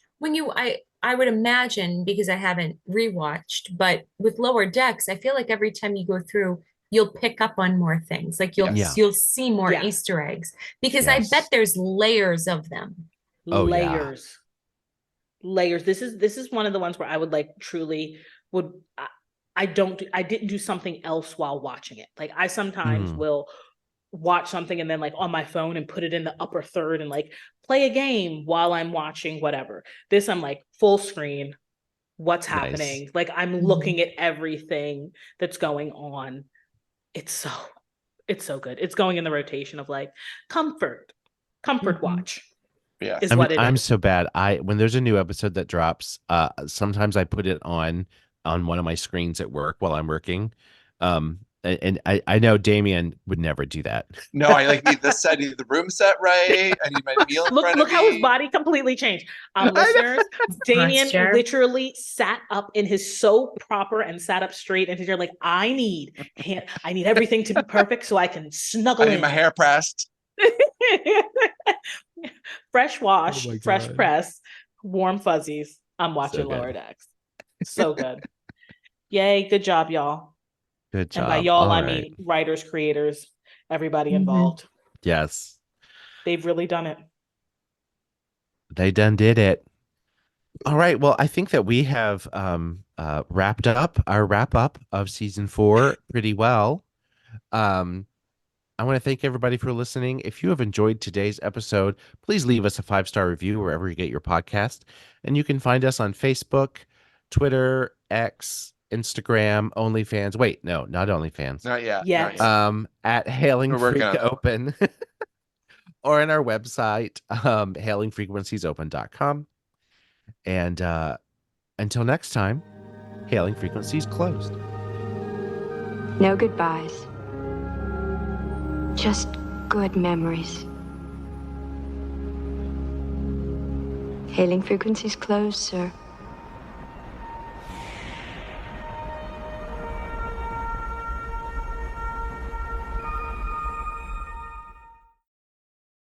S8: I would imagine, because I haven't rewatched, but with Lower Decks, I feel like every time you go through, you'll pick up on more things. Like
S6: Yes.
S8: you'll see more
S7: Yeah.
S8: Easter eggs, because
S6: Yes.
S8: I bet there's layers of them.
S6: Oh, yeah.
S7: Layers. This is one of the ones where I would like truly would I didn't do something else while watching it. Like I sometimes will watch something and then like on my phone and put it in the upper third and like play a game while I'm watching whatever. This I'm like full screen. What's
S6: Nice.
S7: happening? Like I'm looking at everything that's going on. It's so good. It's going in the rotation of like comfort watch
S9: Yeah.
S7: is what it
S6: I'm
S7: is.
S6: so bad. When there's a new episode that drops, sometimes I put it on one of my screens at work while I'm working. And I know Damien would never do that.
S9: No, I like need the room set right. I need my meal in front
S7: Look
S9: of
S7: how his
S9: me.
S7: body completely changed. Listeners, Damien
S8: Posture.
S7: literally sat up in his so proper and sat up straight and he's like, I need everything to be perfect so I can snuggle
S9: I need
S7: in.
S9: my hair pressed.
S7: Fresh wash,
S6: Oh my
S7: fresh
S6: God.
S7: press, warm fuzzies. I'm watching
S6: good.
S7: Lower Decks. So good. Yay, good job, y'all.
S6: Good job.
S7: And by y'all,
S6: All
S7: I
S6: right.
S7: mean writers, creators, everybody
S8: Mhm.
S7: involved.
S6: Yes,
S7: They've really done it.
S6: they done did it. All right. Well, I think that we have wrapped up our wrap up of season 4 pretty well. I want to thank everybody for listening. If you have enjoyed today's episode, please leave us a 5-star review wherever you get your podcast. And you can find us on Facebook, Twitter, X, Instagram, OnlyFans. Wait, no, not OnlyFans.
S9: Not yet.
S7: Yes.
S9: Not yet.
S6: At Hailing
S9: We're working
S6: Freak
S9: on it.
S6: Open or on our website, hailingfrequencies.open.com. And until next time, Hailing Frequencies closed.
S1: No goodbyes. Just good memories. Hailing frequencies closed, sir.